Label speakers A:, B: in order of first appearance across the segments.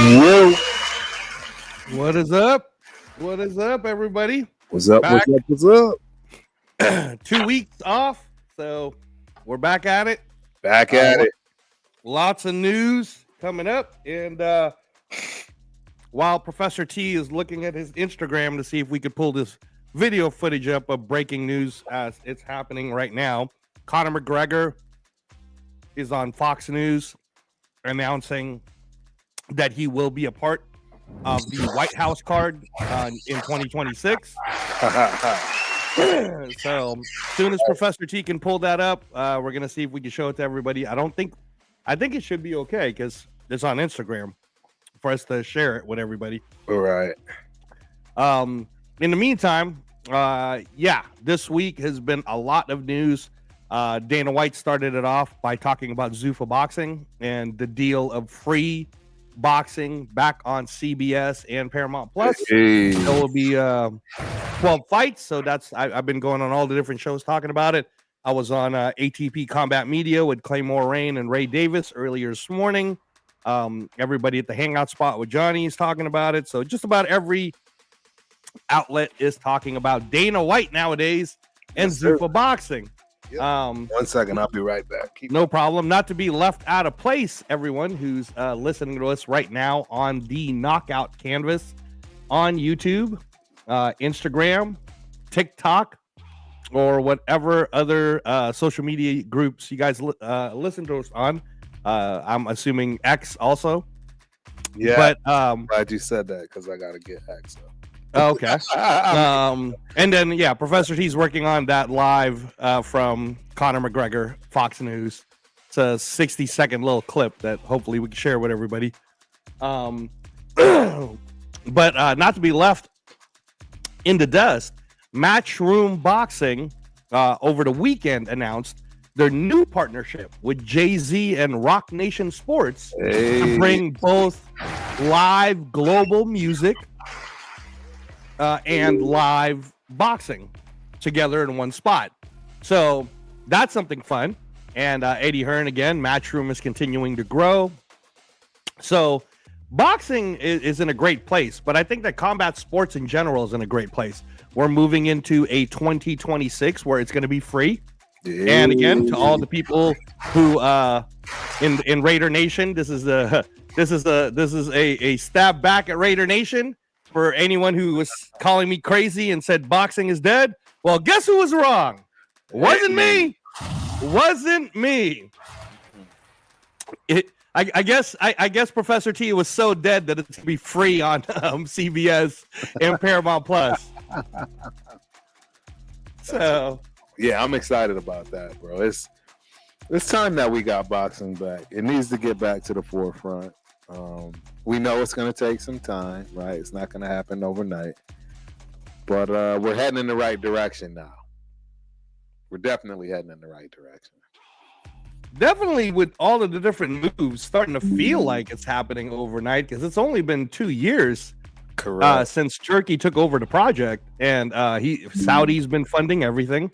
A: Yo,
B: What is up? What is up, everybody?
A: what's up?
B: Back.
A: What's up? What's up?
B: 2 weeks off, so we're back at it.
A: Back at it.
B: Lots of news coming up, and while Professor T is looking at his Instagram to see if we could pull this video footage up of breaking news as it's happening right now, Conor McGregor is on Fox News announcing that he will be a part of the White House card in 2026. So as soon as Professor T can pull that up, we're gonna see if we can show it to everybody. I think it should be okay because it's on Instagram for us to share it with everybody.
A: All right.
B: In the meantime, this week has been a lot of news. Dana White started it off by talking about Zuffa boxing and the deal of free boxing back on CBS and Paramount Plus.
A: Hey.
B: There will be 12 fights, so I've been going on all the different shows talking about it. I was on ATP Combat Media with Claymore Rain and Ray Davis earlier this morning. Everybody at the Hangout spot with Johnny is talking about it. So just about every outlet is talking about Dana White nowadays and Zuffa boxing.
A: Yep. 1 second, I'll be right back.
B: No problem. Not to be left out of place, everyone who's listening to us right now on the Knockout Canvas on YouTube, Instagram, TikTok, or whatever other social media groups you guys listen to us on. I'm assuming X also.
A: Yeah,
B: but
A: glad you said that because I gotta get X.
B: Okay. And then Professor T's working on that live from Conor McGregor, Fox News. It's a 60-second little clip that hopefully we can share with everybody. But not to be left in the dust, Matchroom Boxing over the weekend announced their new partnership with Jay-Z and Rock Nation Sports to bring both live global music and live boxing together in one spot. So that's something fun. And Eddie Hearn, again, Matchroom is continuing to grow. So boxing is in a great place, but I think that combat sports in general is in a great place. We're moving into a 2026 where it's going to be free. And again, to all the people who in Raider Nation, this is a stab back at Raider Nation. For anyone who was calling me crazy and said boxing is dead, well, guess who was wrong? Wasn't me. I guess Professor T was so dead that it's gonna be free on CBS and Paramount Plus. So
A: yeah, I'm excited about that, bro. It's time that we got boxing back. It needs to get back to the forefront. We know it's going to take some time, right? It's not going to happen overnight. But we're heading in the right direction now. We're definitely heading in the right direction.
B: Definitely with all of the different moves starting to feel like it's happening overnight because it's only been 2 years since Turkey took over the project. And Saudi's been funding everything.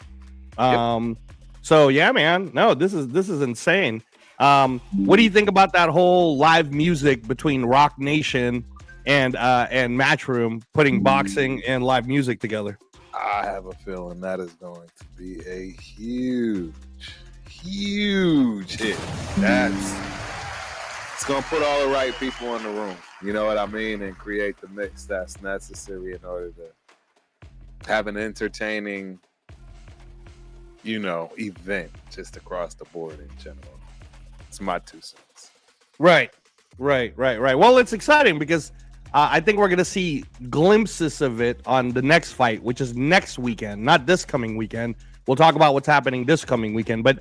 A: Yep.
B: So, yeah, man. No, this is insane. What do you think about that whole live music between Rock Nation and Matchroom putting boxing and live music together?
A: I have a feeling that is going to be a huge hit. It's going to put all the right people in the room. You know what I mean? And create the mix that's necessary in order to have an entertaining, event just across the board in general. It's my 2 cents. Right.
B: Well, it's exciting because I think we're going to see glimpses of it on the next fight, which is next weekend, not this coming weekend. We'll talk about what's happening this coming weekend. But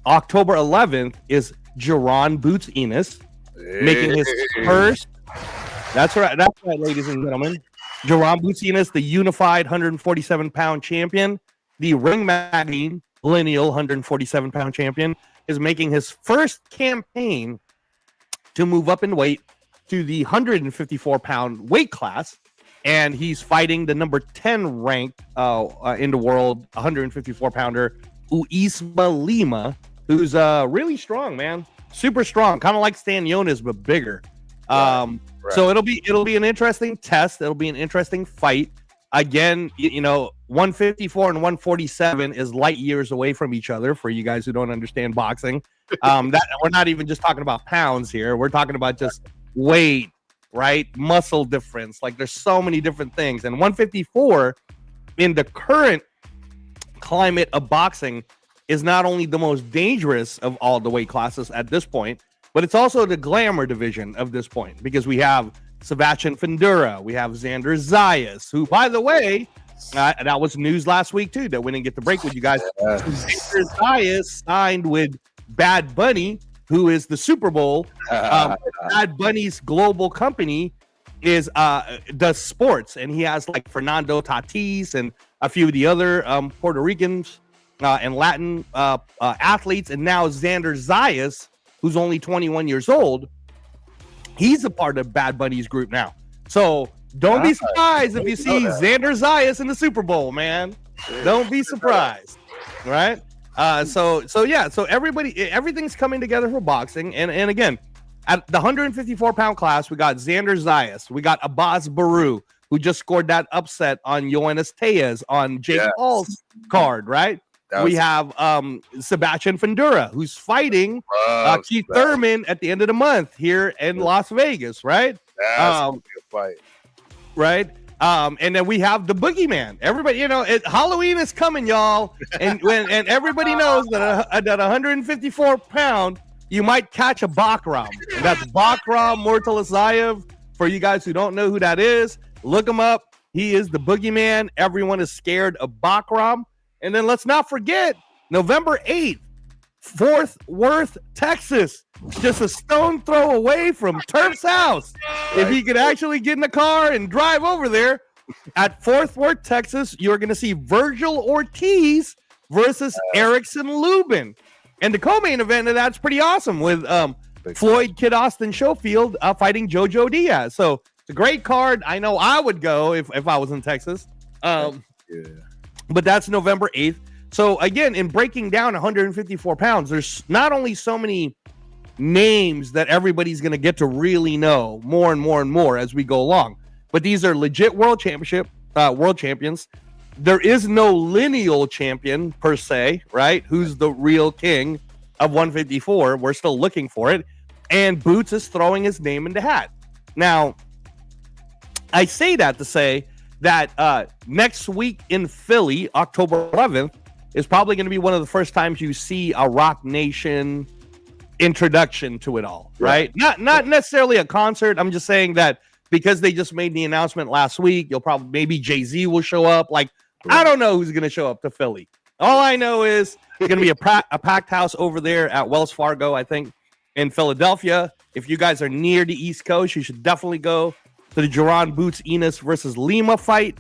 B: October 11th is Jaron Boots Enos making his first. That's right, ladies and gentlemen. Jaron Boots Enos, the unified 147-pound champion, the Ring Magazine lineal 147-pound champion, is making his first campaign to move up in weight to the 154-pound weight class, and he's fighting the number 10 ranked in the world 154-pounder Uisma Lima, who's really strong, man. Super strong, kind of like Stan Jonas, but bigger. So it'll be an interesting test. It'll be an interesting fight. Again, 154 and 147 is light years away from each other for you guys who don't understand boxing. That we're not even just talking about pounds here. We're talking about just weight, right? Muscle difference. Like there's so many different things. And 154 in the current climate of boxing is not only the most dangerous of all the weight classes at this point, but it's also the glamour division of this point, because we have Sebastian Fundora, we have Xander Zayas, who, by the way, that was news last week too, that we didn't get to break with you guys. Xander Zayas signed with Bad Bunny, who is the Super Bowl. Bad Bunny's global company does sports, and he has like Fernando Tatis and a few of the other Puerto Ricans and Latin athletes, and now Xander Zayas, who's only 21 years old, he's a part of Bad Bunny's group now. So don't be surprised if you see Xander Zayas in the Super Bowl, man. Don't be surprised, right? So everything's coming together for boxing, and again, at the 154-pound class, we got Xander Zayas, we got Abbas Baru, who just scored that upset on Yoenis Tellez on Jake Paul's card, right? We have Sebastian Fundora, who's fighting Keith Thurman at the end of the month here in Las Vegas, right?
A: That's gonna be a fight.
B: Right? And then we have the Boogeyman. Everybody, Halloween is coming, y'all. And everybody knows that at 154-pound, you might catch a Bakram. And that's Bakram Murtalazayev. For you guys who don't know who that is, look him up. He is the Boogeyman. Everyone is scared of Bakram. And then let's not forget, November 8th, Fort Worth, Texas, just a stone throw away from Turf's house. If he could actually get in the car and drive over there, at Fort Worth, Texas, you're going to see Virgil Ortiz versus Erickson Lubin. And the co-main event of that's pretty awesome with Floyd Kid Austin Schofield fighting Jojo Diaz. So it's a great card. I know I would go if I was in Texas. But that's November 8th. So again, in breaking down 154 pounds, there's not only so many names that everybody's going to get to really know more and more and more as we go along, but these are legit world champions. There is no lineal champion per se, right? Who's the real king of 154? We're still looking for it. And Boots is throwing his name in the hat. Now, I say that to say that next week in Philly, October 11th, is probably going to be one of the first times you see a Rock Nation introduction to it all, right? Not necessarily a concert. I'm just saying that because they just made the announcement last week, maybe Jay-Z will show up. Like, I don't know who's going to show up to Philly. All I know is it's going to be a packed house over there at Wells Fargo, I think, in Philadelphia. If you guys are near the East Coast, you should definitely go to the Jaron Boots Enos versus Lima fight.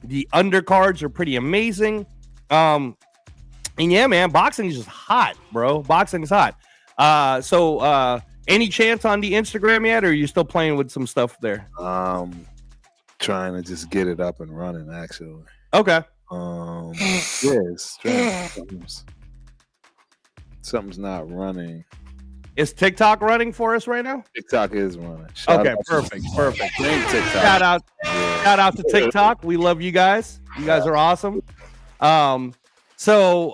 B: The undercards are pretty amazing. And yeah, man, boxing is just hot, bro. Boxing is hot. So any chance on the Instagram yet, or are you still playing with some stuff there?
A: Trying to just get it up and running, actually.
B: Okay.
A: Yes. Something's not running.
B: Is TikTok running for us right now?
A: TikTok is running.
B: Perfect. Shout out to TikTok. We love you guys. You guys are awesome. So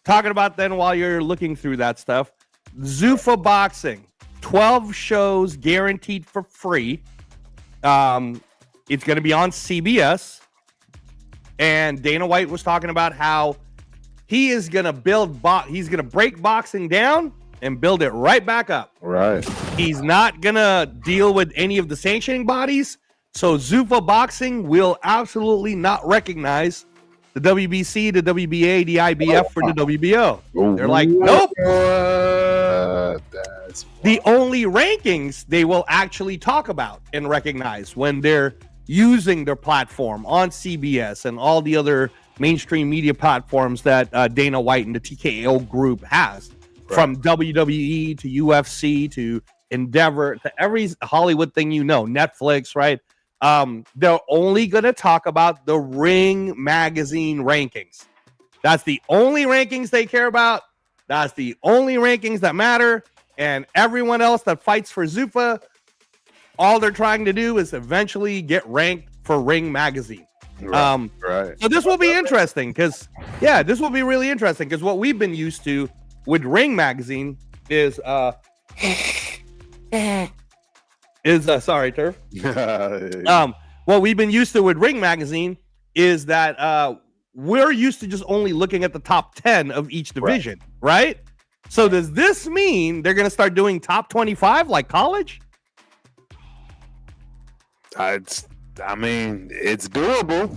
B: talking about then while you're looking through that stuff, Zuffa Boxing, 12 shows guaranteed for free. It's going to be on CBS. And Dana White was talking about how he is going to he's going to break boxing down and build it right back up.
A: Right.
B: He's not going to deal with any of the sanctioning bodies. So Zuffa Boxing will absolutely not recognize the WBC, the WBA, the IBF, or the WBO. They're like, nope. The only rankings they will actually talk about and recognize when they're using their platform on CBS and all the other mainstream media platforms that Dana White and the TKO group has. Right. From WWE to UFC to Endeavor to every Hollywood thing, Netflix, right? They're only going to talk about the Ring Magazine rankings. That's the only rankings they care about. That's the only rankings that matter. And everyone else that fights for Zuffa, all they're trying to do is eventually get ranked for Ring Magazine.
A: Right.
B: So this will be interesting because, this will be really interesting because what we've been used to with Ring Magazine is sorry, Turf. What we've been used to with Ring Magazine is that we're used to just only looking at the top 10 of each division, right? So does this mean they're going to start doing top 25 like college?
A: I mean, it's doable.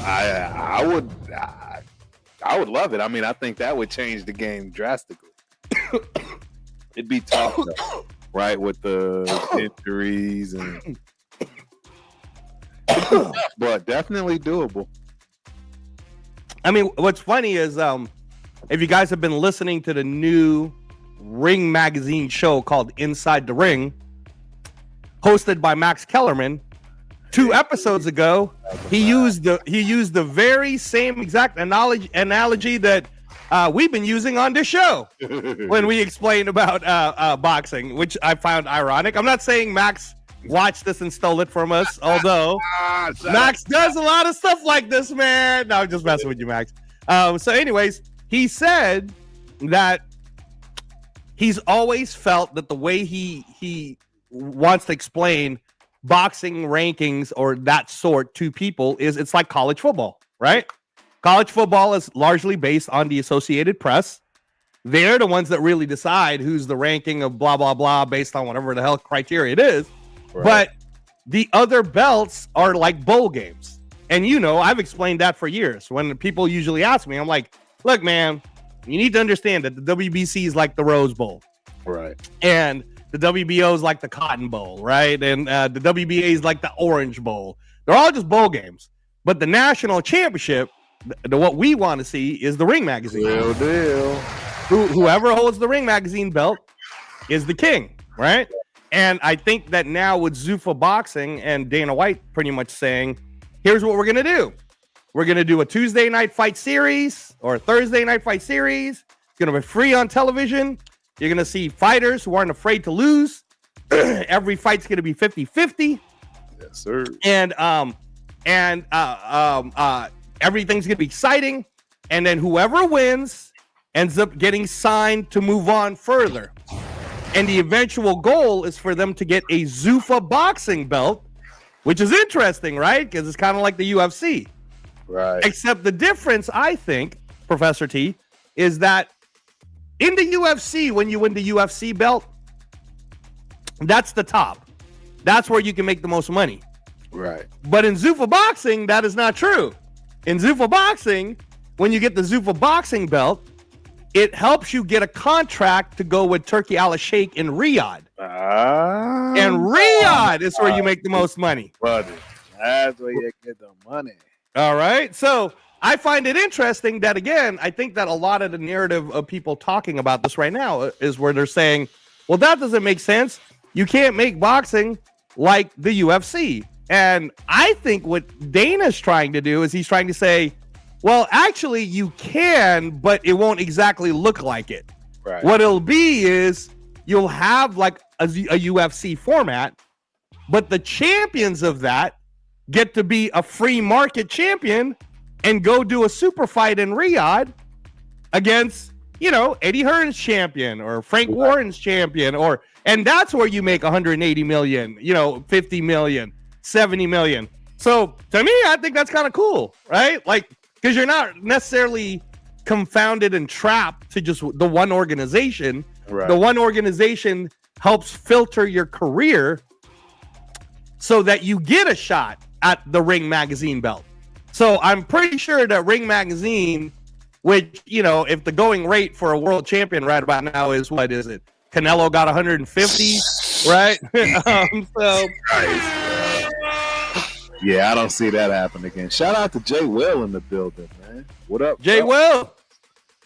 A: I would love it. I mean, I think that would change the game drastically. It'd be tough, though, right, with the injuries and, but definitely doable.
B: I mean, what's funny is if you guys have been listening to the new Ring Magazine show called Inside the Ring, hosted by Max Kellerman. 2 episodes ago, he used the very same exact analogy that we've been using on this show when we explained about boxing, which I found ironic. I'm not saying Max watched this and stole it from us, although Max does a lot of stuff like this, man. No, I'm just messing with you, Max. So anyways, he said that he's always felt that the way he wants to explain boxing rankings or that sort to people is it's like college football, right? College football is largely based on the Associated Press. They're the ones that really decide who's the ranking of blah, blah, blah, based on whatever the hell criteria it is. Right. But the other belts are like bowl games. And, I've explained that for years. When people usually ask me, I'm like, look, man, you need to understand that the WBC is like the Rose Bowl.
A: Right. And
B: the WBO is like the Cotton Bowl, right? And the WBA is like the Orange Bowl. They're all just bowl games. But the national championship, what we want to see is the Ring Magazine.
A: Real deal.
B: Whoever holds the Ring Magazine belt is the king, right? And I think that now with Zuffa Boxing and Dana White pretty much saying, here's what we're going to do. We're going to do a Tuesday night fight series or a Thursday night fight series. It's going to be free on television. You're going to see fighters who aren't afraid to lose. Every fight's going to be 50-50.
A: Yes, sir.
B: And everything's going to be exciting. And then whoever wins ends up getting signed to move on further. And the eventual goal is for them to get a Zuffa boxing belt, which is interesting, right? Because it's kind of like the UFC.
A: Right.
B: Except the difference, I think, Professor T, is that in the UFC, when you win the UFC belt, that's the top. That's where you can make the most money.
A: Right.
B: But in Zuffa Boxing, that is not true. In Zuffa Boxing, when you get the Zuffa Boxing belt, it helps you get a contract to go with Turki Al-Sheikh in Riyadh. And Riyadh is where you make the most money.
A: Buddy, that's where you get the money.
B: All right. So I find it interesting that, again, I think that a lot of the narrative of people talking about this right now is where they're saying, well, that doesn't make sense. You can't make boxing like the UFC. And I think what Dana's trying to do is he's trying to say, well, actually, you can, but it won't exactly look like it.
A: Right.
B: What it'll be is you'll have like a UFC format, but the champions of that get to be a free market champion and go do a super fight in Riyadh against, Eddie Hearn's champion or Frank Warren's champion, and that's where you make 180 million, 50 million, 70 million. So to me, I think that's kind of cool, right? Like, because you're not necessarily confounded and trapped to just the one organization. Right. The one organization helps filter your career so that you get a shot at the Ring Magazine belt. So I'm pretty sure that Ring Magazine, which, if the going rate for a world champion right about now is, what is it? Canelo got 150, right? So
A: yeah, I don't see that happen again. Shout out to Jay Will in the building, man. What up,
B: Jay Will?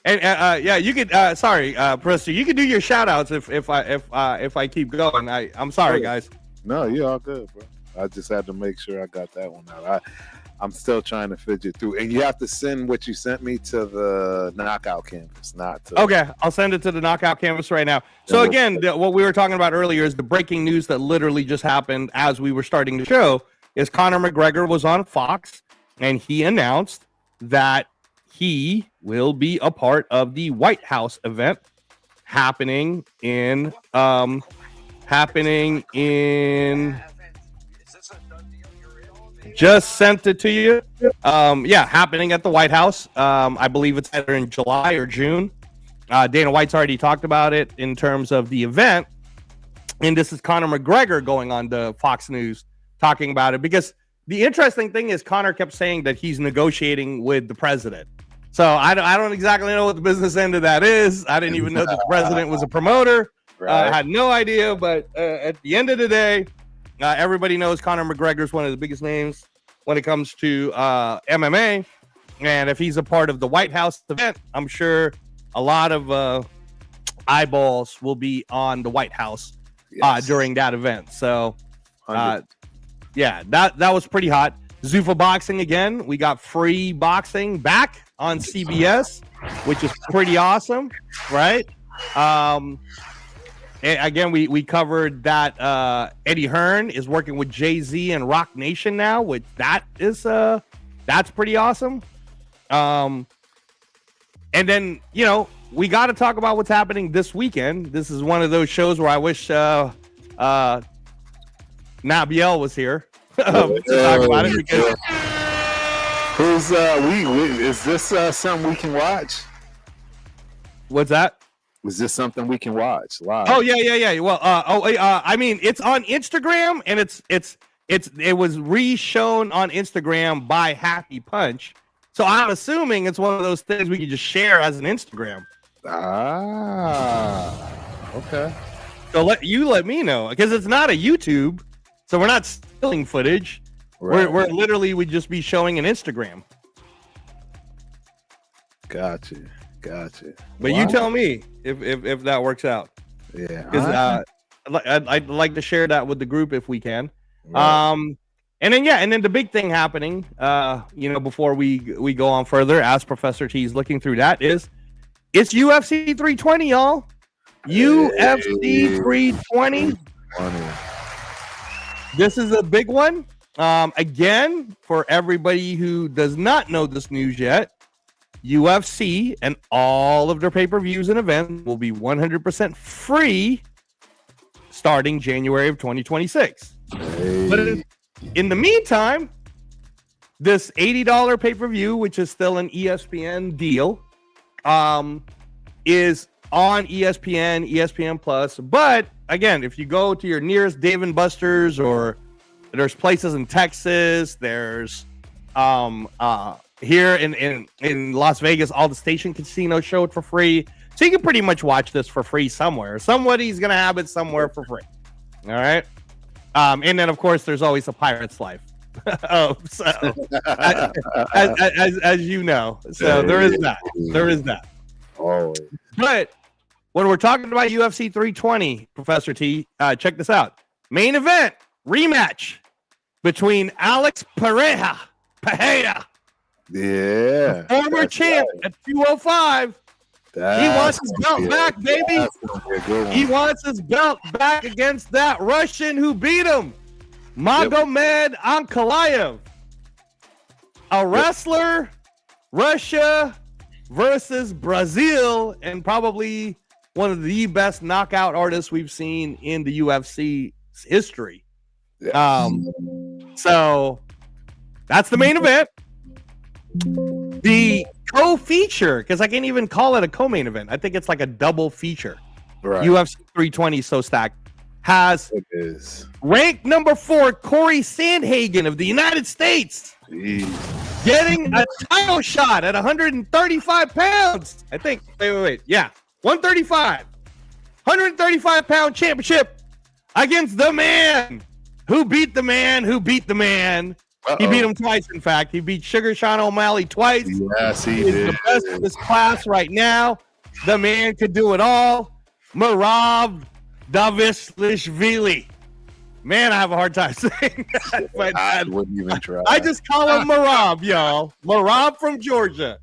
B: And you could. Sorry, Professor, you can do your shout outs if I keep going. I'm sorry, guys.
A: No, you're all good, bro. I just had to make sure I got that one out. I'm still trying to fidget through. And you have to send what you sent me to the knockout canvas, not to.
B: Okay, I'll send it to the knockout canvas right now. So again, what we were talking about earlier is the breaking news that literally just happened as we were starting the show. Is Conor McGregor was on Fox and he announced that he will be a part of the White House event happening in just sent it to you. Happening at the White House. I believe it's either in July or June. Dana White's already talked about it in terms of the event. And this is Conor McGregor going on to Fox News talking about it, because the interesting thing is Conor kept saying that he's negotiating with the president. So I don't exactly know what the business end of that is. I didn't even know that the president was a promoter. Right. I had no idea. But at the end of the day, everybody knows Conor McGregor is one of the biggest names when it comes to MMA. And if he's a part of the White House event, I'm sure a lot of eyeballs will be on the White House during that event. So, that was pretty hot. Zuffa Boxing again. We got free boxing back on CBS, which is pretty awesome, right? Again, we covered that Eddie Hearn is working with Jay-Z and Rock Nation now, which that's pretty awesome. And then, we got to talk about what's happening this weekend. This is one of those shows where I wish Nabiel was here to talk about it, because
A: is this something we can watch?
B: What's that?
A: Is this something we can watch live?
B: Oh yeah. Well, I mean, it's on Instagram, and it was re-shown on Instagram by Happy Punch. So I'm assuming it's one of those things we can just share as an Instagram.
A: Okay.
B: So let me know, because it's not a YouTube, so we're not stealing footage. Right. We're literally would just be showing an Instagram.
A: Gotcha.
B: But you tell me if that works out.
A: Yeah.
B: Because I'd like to share that with the group if we can. Right. And then the big thing happening, before we go on further, as Professor T is looking through that, it's UFC 320, y'all. UFC 320. This is a big one. Again, for everybody who does not know this news yet, UFC and all of their pay-per-views and events will be 100% free starting January of 2026. But in the meantime, this $80 pay-per-view, which is still an ESPN deal, is on ESPN, ESPN Plus. But again, if you go to your nearest Dave & Buster's, or there's places in Texas, there's here in Las Vegas, all the Station Casinos show it for free. So you can pretty much watch this for free somewhere. Somebody's going to have it somewhere for free. All right. And then, of course, there's always a Pirate's Life. As you know. So there is that.
A: Always.
B: But when we're talking about UFC 320, Professor T, check this out. Main event, rematch between Alex Pereira.
A: Yeah.
B: Former champ at 205. He wants his belt back, baby. He wants his belt back against that Russian who beat him, Magomed Ankalaev. A wrestler, Russia versus Brazil, and probably one of the best knockout artists we've seen in the UFC history. So that's the main event. The co-feature, because I can't even call it a co-main event. I think it's like a double feature. Right. UFC 320 so stacked has ranked number 4 Corey Sandhagen of the United States. Jeez. Getting a title shot at 135 pounds. I think. Wait. Yeah, 135. 135-pound championship against the man who beat the man who beat the man. He beat him twice, in fact. He beat Sugar Sean O'Malley twice.
A: Yes, he
B: He's
A: did.
B: the best of his class right now. The man could do it all. Marav Davishvili. Man, I have a hard time saying that. But
A: I wouldn't even try.
B: I just call him Marab, y'all. Marab from Georgia.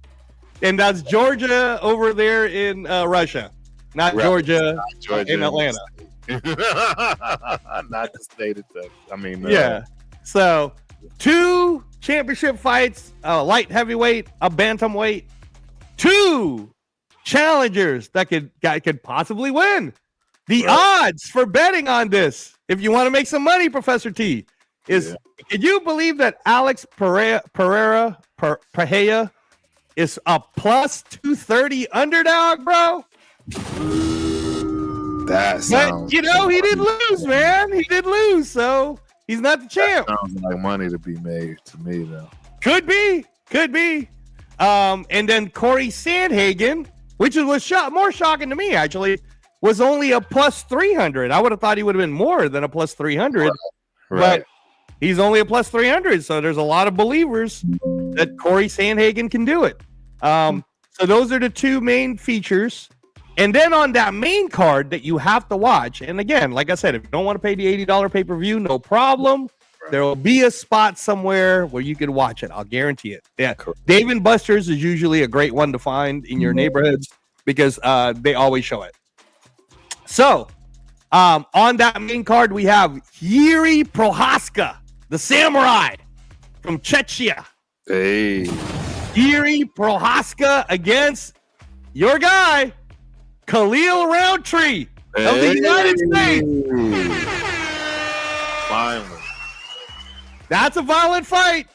B: And that's Georgia over there in Russia, not
A: Right.
B: Georgia,
A: Georgia
B: in Atlanta.
A: Not the state of Texas. I mean,
B: Yeah. So 2 championship fights, a light heavyweight, a bantamweight, 2 challengers that could possibly win. The odds for betting on this, if you want to make some money, Professor T, is can you believe that Alex Pereira is a plus 230 underdog, bro?
A: that sounds.
B: But you know, he did lose, man. He did lose, so he's not the champ.
A: Sounds like money to be made to me, though.
B: Could be. And then Corey Sandhagen, which was more shocking to me, actually, was only a plus 300. I would have thought he would have been more than a plus 300,
A: Right.
B: but he's only a plus 300. So there's a lot of believers that Corey Sandhagen can do it. So those are the 2 main features. And then on that main card that you have to watch, and again, like I said, if you don't want to pay the $80 pay-per-view, no problem. There will be a spot somewhere where you can watch it. I'll guarantee it. Yeah.
A: Correct.
B: Dave & Buster's is usually a great one to find in your neighborhoods because they always show it. So on that main card, we have Yuri Prohaska, the samurai from Chechnya.
A: Hey.
B: Yuri Prohaska against your guy, Khalil Roundtree of the United States.
A: Finally.
B: That's a violent fight.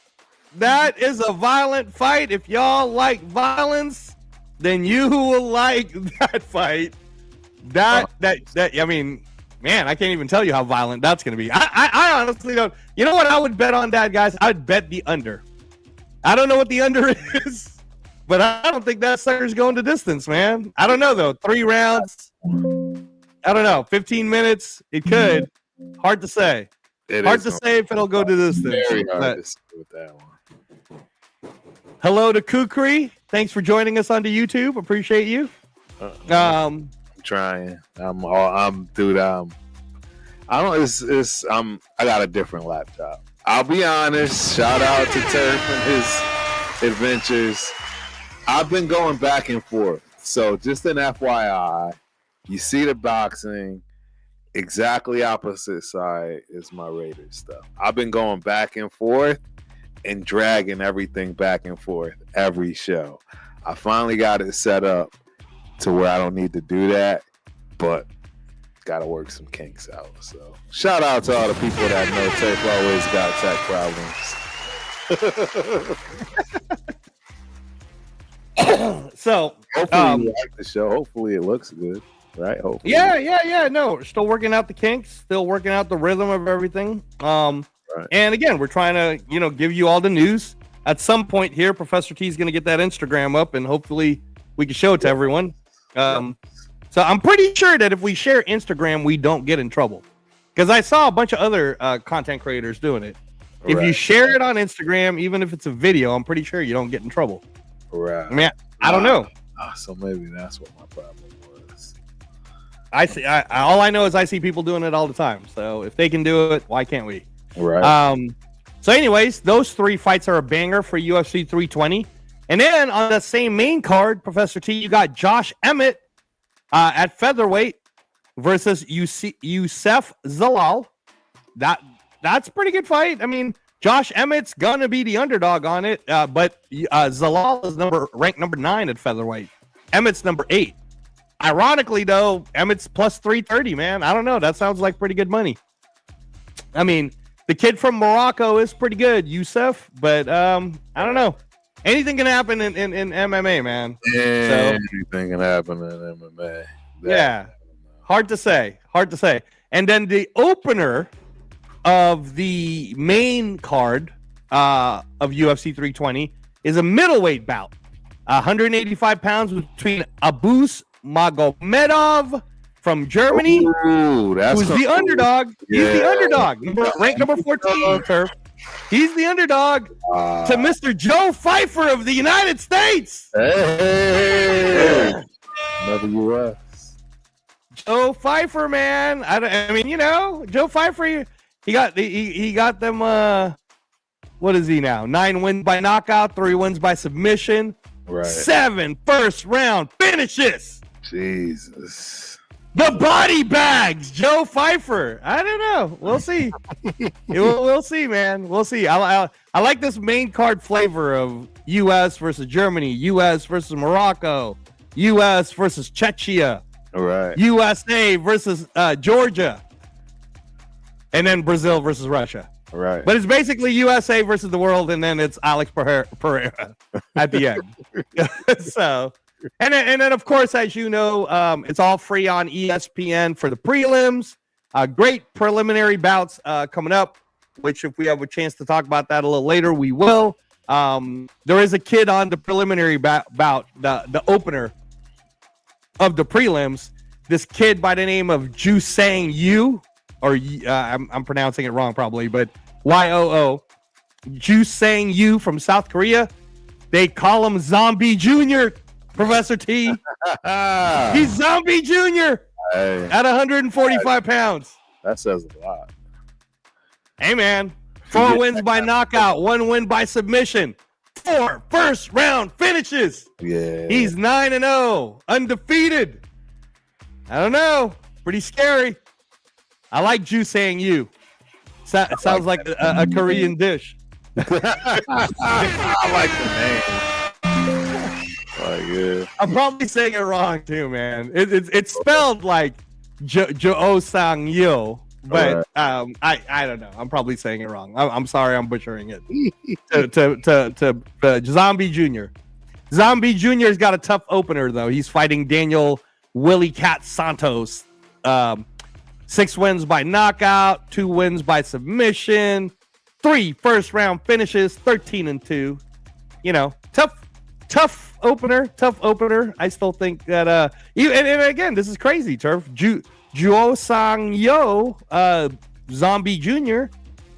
B: That is a violent fight. If y'all like violence, then you will like that fight. I mean, man, I can't even tell you how violent that's going to be. I honestly don't. You know what I would bet on that, guys? I'd bet the under. I don't know what the under is, but I don't think that sucker's going to distance, man. I don't know, though. 3 rounds. I don't know. 15 minutes. It could. Hard to say. Hard to say if it'll go to distance.
A: Very hard to say with that one.
B: Hello to Kukri. Thanks for joining us onto YouTube. Appreciate you.
A: I'm trying. I got a different laptop. I'll be honest. Shout out to Turf and his adventures. I've been going back and forth. So just an FYI, you see the boxing, exactly opposite side is my Raiders stuff. I've been going back and forth and dragging everything back and forth every show. I finally got it set up to where I don't need to do that, but gotta work some kinks out. So shout out to all the people that know Turf always got tech
B: problems. So
A: hopefully you like the show. Hopefully it looks good, right? Hopefully.
B: Yeah. No, we're still working out the kinks, still working out the rhythm of everything.
A: Right.
B: And again, we're trying to, give you all the news. At some point here, Professor T is going to get that Instagram up, and hopefully we can show it to everyone. So I'm pretty sure that if we share Instagram, we don't get in trouble. Because I saw a bunch of other content creators doing it. If you share it on Instagram, even if it's a video, I'm pretty sure you don't get in trouble.
A: Right.
B: I mean, I don't know.
A: So maybe that's what my problem was.
B: I see. All I know is I see people doing it all the time. So if they can do it, why can't we?
A: Right.
B: So anyways, those 3 fights are a banger for UFC 320. And then on the same main card, Professor T, you got Josh Emmett at featherweight versus Youssef Zalal. That's a pretty good fight. I mean, Josh Emmett's gonna be the underdog on it, but Zalal is ranked number 9 at featherweight. Emmett's number 8. Ironically, though, Emmett's plus 330. Man, I don't know. That sounds like pretty good money. I mean, the kid from Morocco is pretty good, Youssef, but I don't know. Anything can happen in MMA, man.
A: Anything can happen in MMA.
B: Yeah. Hard to say. And then the opener of the main card of UFC 320 is a middleweight bout. 185 pounds between Abus Magomedov from Germany, who's the underdog. He's the underdog. Ranked number 14, Turf. He's the underdog to Mr. Joe Pfeiffer of the United States.
A: Hey. Another U.S.
B: Joe Pfeiffer, man. I mean, Joe Pfeiffer, he got them. What is he now? 9 wins by knockout, 3 wins by submission,
A: Right.
B: 7 first round finishes.
A: Jesus.
B: The body bags, Joe Pfeiffer. I don't know. We'll see. We'll see, man. We'll see. I like this main card flavor of U.S. versus Germany, U.S. versus Morocco, U.S. versus Czechia,
A: All right.
B: USA versus Georgia, and then Brazil versus Russia.
A: All right.
B: But it's basically USA versus the world, and then it's Alex Pereira at the end. So, and then of course, as you know, it's all free on ESPN for the prelims. Great preliminary bouts coming up, which if we have a chance to talk about that a little later, we will. There is a kid on the preliminary bout, the opener of the prelims. This kid by the name of Ju Sang Yu, or I'm pronouncing it wrong probably, but YOO, Ju Sang Yu from South Korea. They call him Zombie Junior, Professor T. He's Zombie Junior at 145 pounds.
A: That says a lot.
B: Hey, man. 4 wins by knockout, 1 win by submission, 4 first round finishes.
A: Yeah.
B: He's 9-0, undefeated. I don't know. Pretty scary. I like Ju Sang Yu. Sounds like a Korean dish.
A: I like the name. Yeah.
B: I'm probably saying it wrong too, man. It's spelled like Jo Sang Yo, but I don't know. I'm probably saying it wrong. I'm sorry, I'm butchering it. to Zombie Junior. Zombie Junior's got a tough opener though. He's fighting Daniel Willie Cat Santos. 6 wins by knockout, 2 wins by submission, 3 first round finishes, 13-2. You know, tough opener. I still think that and again, this is crazy, Turf. Juo Sang Yo, Zombie Jr.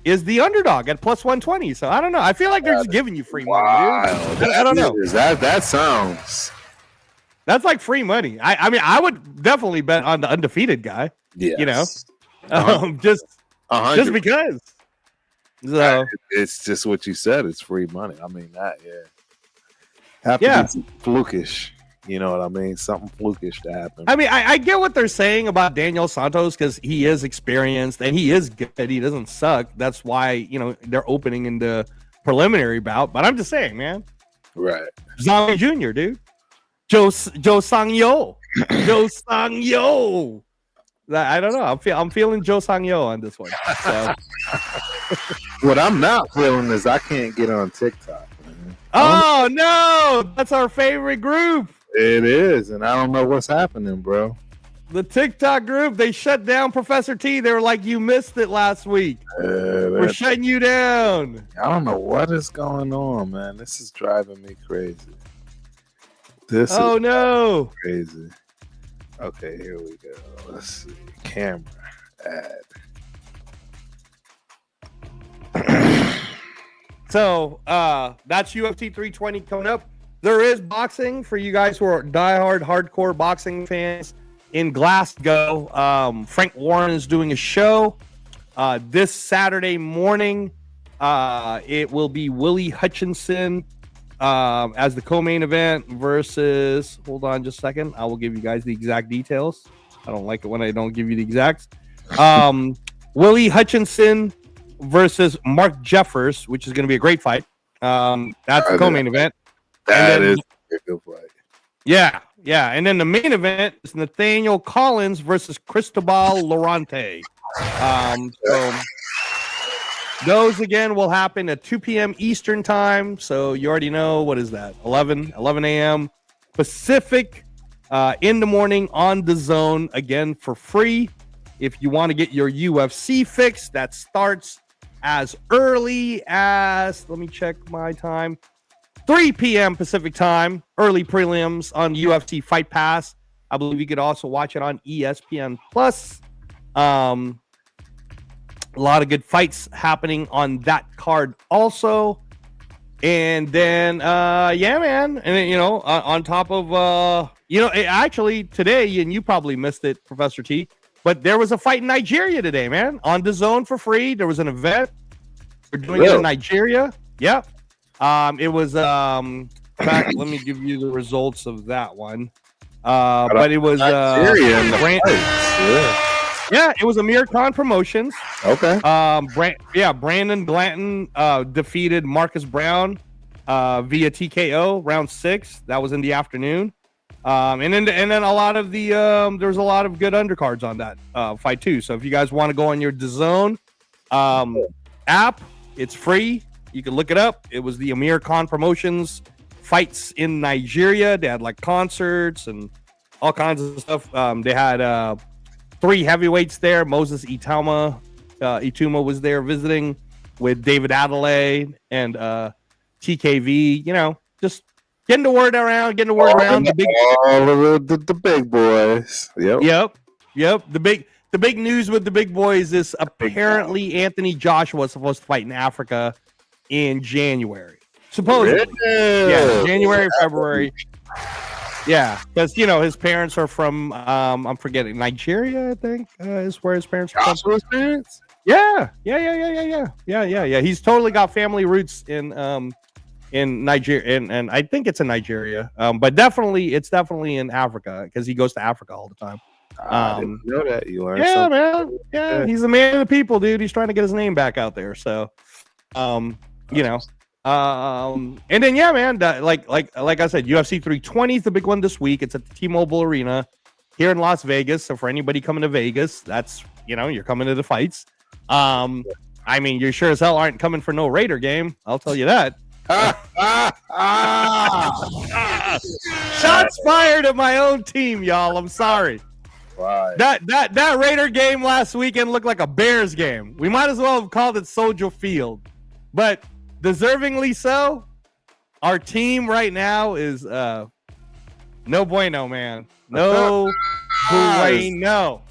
B: is the underdog at plus 120. So I don't know. I feel like they're just giving you free money, dude. I don't know.
A: That sounds.
B: That's like free money. I mean, I would definitely bet on the undefeated guy.
A: Yes.
B: You know, just because. So
A: it's just what you said. It's free money. I mean that. Yeah. Have to be flukish. You know what I mean? Something flukish to happen.
B: I mean, I get what they're saying about Daniel Santos because he is experienced and he is good. He doesn't suck. That's why, you know, they're opening in the preliminary bout. But I'm just saying, man.
A: Right.
B: Zombie Jr., dude. Joe Sang Yo. Joe Sang Yo. I don't know. I'm feeling Joe Sang Yo on this one. So.
A: What I'm not feeling is I can't get on TikTok. Man.
B: Oh, no. That's our favorite group.
A: It is, and I don't know what's happening, bro.
B: The TikTok group, they shut down Professor T. They were like, you missed it last week. We're shutting you down.
A: I don't know what is going on, man. This is driving me crazy.
B: No.
A: Crazy. Okay, here we go. Let's see. Camera ad.
B: So, that's UFC 320 coming up. There is boxing for you guys who are diehard, hardcore boxing fans in Glasgow. Frank Warren is doing a show this Saturday morning. It will be Willie Hutchinson as the co-main event versus, hold on just a second. I will give you guys the exact details. I don't like it when I don't give you the exacts. Willie Hutchinson versus Mark Jeffers, which is going to be a great fight. That's the co-main event.
A: That is a good fight.
B: Yeah. And then the main event is Nathaniel Collins versus Cristobal Lorente. So those again will happen at 2 p.m. Eastern time. So you already know, what is that? 11 a.m. Pacific in the morning on the Zone, again for free. If you want to get your UFC fix, that starts as early as, let me check my time, 3 p.m. Pacific time, early prelims on UFC Fight Pass. I believe you could also watch it on ESPN Plus. A lot of good fights happening on that card also. And then, yeah, man. And then, you know, on top of, actually today, and you probably missed it, Professor T, But there was a fight in Nigeria today, man. On the zone for free. There was an event. We're doing it in Nigeria. Yep. It was let me give you the results of that one. But it was it was Amir Khan Promotions.
A: Okay.
B: Brandon Glanton defeated Marcus Brown via TKO round 6. That was in the afternoon. And then a lot of the there was a lot of good undercards on that fight too. So if you guys want to go on your DAZN app, it's free. You can look it up. It was the Amir Khan Promotions fights in Nigeria. They had like concerts and all kinds of stuff. They had 3 heavyweights there. Moses Ituma was there visiting with David Adelaide and TKV. You know, just getting the word around.
A: All of the big boys.
B: Yep. The big news with the big boys is apparently Anthony Joshua was supposed to fight in Africa in January. Supposedly. Yeah, January, February. Yeah, because his parents are from I'm forgetting, Nigeria, I think is where his parents are from.
A: Joshua's parents?
B: Yeah. He's totally got family roots in Nigeria, and I think it's in Nigeria. But it's definitely in Africa because he goes to Africa all the time.
A: I didn't know that. You learned
B: something.
A: Man.
B: Yeah, he's a man of the people, dude. He's trying to get his name back out there. So, and then man, like I said, UFC 320 is the big one this week. It's at the T-Mobile Arena here in Las Vegas. So for anybody coming to Vegas, that's you're coming to the fights. I mean, you sure as hell aren't coming for no Raider game. I'll tell you that. Shots fired at my own team, y'all. I'm sorry.
A: Right.
B: That Raider game last weekend looked like a Bears game. We might as well have called it Soldier Field, but deservingly so. Our team right now is no bueno, man. No bueno.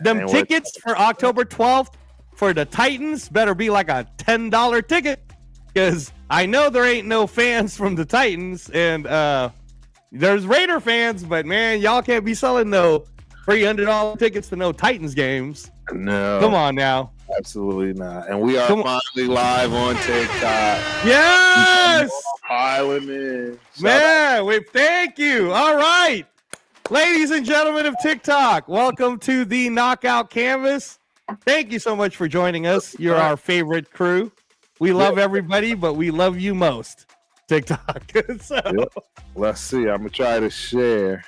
B: Them tickets for October 12th for the Titans better be like a $10 ticket, because I know there ain't no fans from the Titans, and there's Raider fans, but man, y'all can't be selling no $300 tickets to no Titans games.
A: No.
B: Come on now.
A: Absolutely not. And we are finally live on TikTok.
B: Yes!
A: Piling in.
B: Man, thank you. All right. Ladies and gentlemen of TikTok, welcome to the Knockout Canvas. Thank you so much for joining us. You're our favorite crew. We love everybody, but we love you most. TikTok.
A: Let's see. I'm gonna try to share.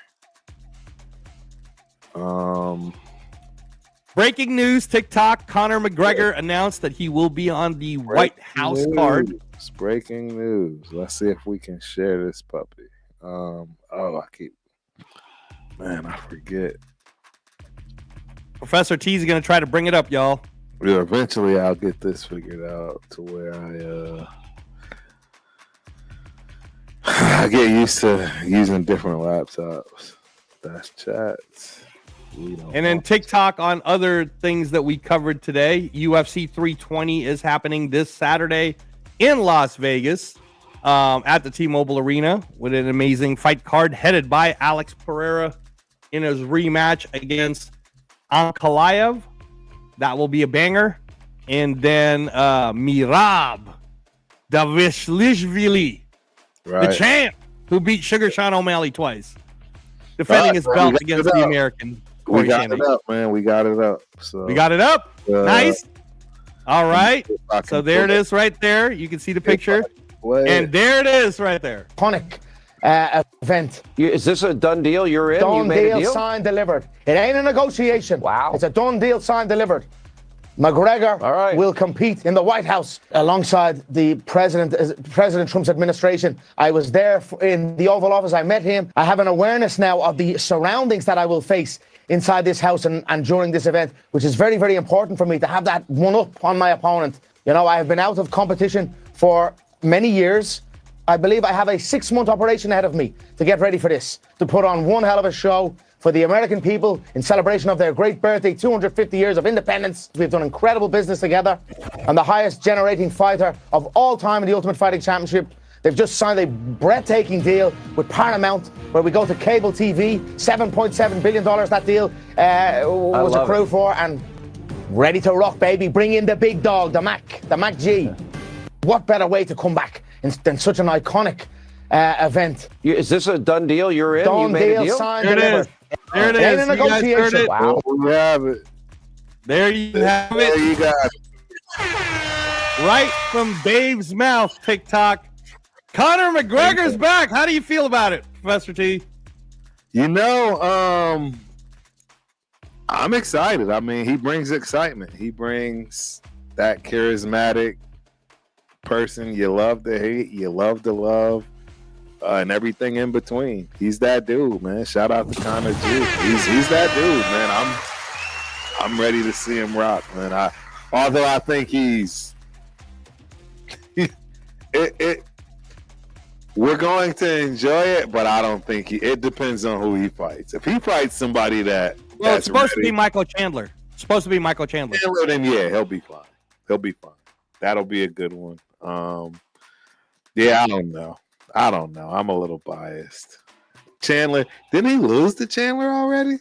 B: Breaking news: TikTok. Conor McGregor announced that he will be on the White House card.
A: Breaking news. Let's see if we can share this puppy. I forget.
B: Professor T is gonna try to bring it up, y'all.
A: Yeah, eventually I'll get this figured out to where I get used to using different laptops. That's chats.
B: And then TikTok on other things that we covered today. UFC 320 is happening this Saturday in Las Vegas at the T-Mobile Arena with an amazing fight card headed by Alex Pereira in his rematch against Ankalaev. That will be a banger. And then Mirab Davishvili, the champ who beat Sugar Sean O'Malley twice, defending his belt against the American.
A: We got it up, man. We got it up. So
B: we got it up. Nice. All right. So there it is right there. You can see the picture. And there it is right there.
C: Iconic event.
D: Is this a done deal? You're in?
C: Done
D: you made
C: deal,
D: a deal?
C: signed, delivered. It ain't a negotiation.
D: Wow.
C: It's a done deal, signed, delivered. McGregor will compete in the White House alongside the President Trump's administration. I was there in the Oval Office. I met him. I have an awareness now of the surroundings that I will face inside this house and during this event, which is very, very important for me to have that one up on my opponent. I have been out of competition for many years. I believe I have a 6-month operation ahead of me to get ready for this, to put on one hell of a show for the American people in celebration of their great birthday, 250 years of independence. We've done incredible business together. I'm the highest generating fighter of all time in the Ultimate Fighting Championship. They've just signed a breathtaking deal with Paramount, where we go to cable TV. $7.7 billion that deal was accrued for, and ready to rock, baby. Bring in the big dog, the Mac G. What better way to come back than such an iconic event?
D: Is this a done deal? You're in?
C: Done
D: You made
C: deal,
D: a deal?
C: signed,
B: There it
C: delivered.
B: is. There it
C: Ain't
B: is.
C: a
B: You guys heard
C: negotiation.
B: it.
C: Wow.
A: We have it.
B: There you have
A: There
B: it.
A: you got it.
B: Right from Dave's mouth, TikTok. Conor McGregor's back. How do you feel about it, Professor T?
A: You know, I'm excited. I mean, he brings excitement. He brings that charismatic person you love to hate, you love to love, and everything in between. He's that dude, man. Shout out to Conor G. He's that dude, man. I'm ready to see him rock, man. Although I think we're going to enjoy it, but I don't think it depends on who he fights. If he fights somebody that's
B: it's supposed to
A: ready,
B: be Michael Chandler.
A: then yeah, he'll be fine. He'll be fine. That'll be a good one. Yeah, I don't know. I'm a little biased. Chandler, didn't he lose to Chandler already?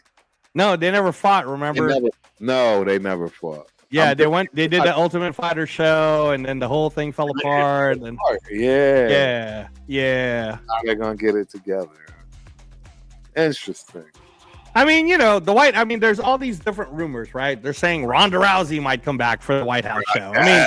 B: No, they never fought, remember?
A: They never fought.
B: Yeah, they did the Ultimate Fighter show, and then the whole thing fell apart. And
A: Yeah.
B: Yeah.
A: How they're gonna get it together? Interesting.
B: I mean, there's all these different rumors, right? They're saying Ronda Rousey might come back for the White House show. I mean,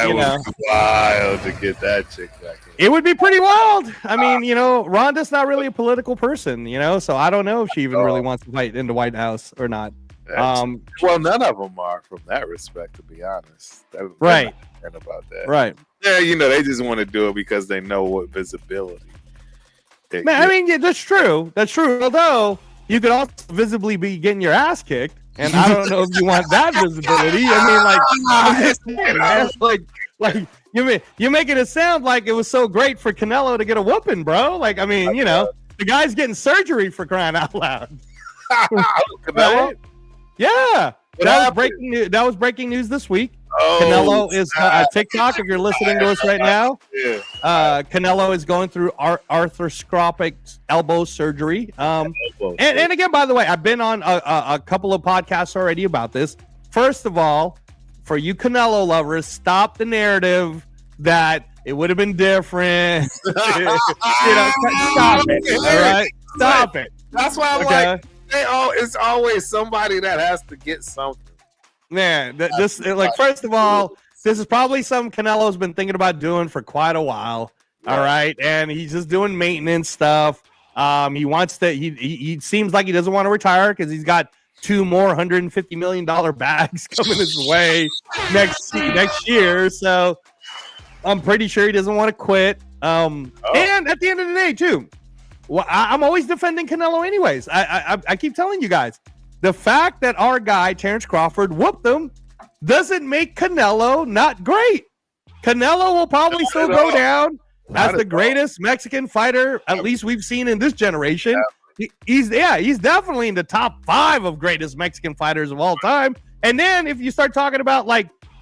A: it was wild to get that chick back in.
B: it would be pretty wild. I mean, Ronda's not really a political person, so I don't know if she even really wants to fight in the White House or not.
A: Well, none of them are from that respect, to be honest.
B: Right.
A: About that.
B: Right.
A: Yeah, they just want to do it because they know what visibility.
B: Man, I mean, yeah, that's true. That's true. Although you could also visibly be getting your ass kicked, and I don't know if you want that visibility. I mean, you're making it sound like it was so great for Canelo to get a whooping, bro. The guy's getting surgery for crying out loud.
A: Canelo?
B: Right? Yeah, that was breaking news this week. Canelo is TikTok. If you're listening to us right now, Canelo is going through arthroscopic elbow surgery. And again, by the way, I've been on a couple of podcasts already about this. First of all, for you Canelo lovers, stop the narrative that it would have been different. Stop it. All right, stop it.
A: That's why I'm like, it's always somebody that has to get something.
B: Man, first of all, this is probably something Canelo's been thinking about doing for quite a while. Yeah. All right, and he's just doing maintenance stuff. He wants to. He seems like he doesn't want to retire because he's got 2 more $150 million bags coming his way next year. So I'm pretty sure he doesn't want to quit. And at the end of the day, too, I'm always defending Canelo anyways. I keep telling you guys. The fact that our guy, Terrence Crawford, whooped him doesn't make Canelo not great. Canelo will probably still go down as the greatest Mexican fighter, at least we've seen in this generation. He's definitely in the top 5 of greatest Mexican fighters of all time. And then if you start talking about,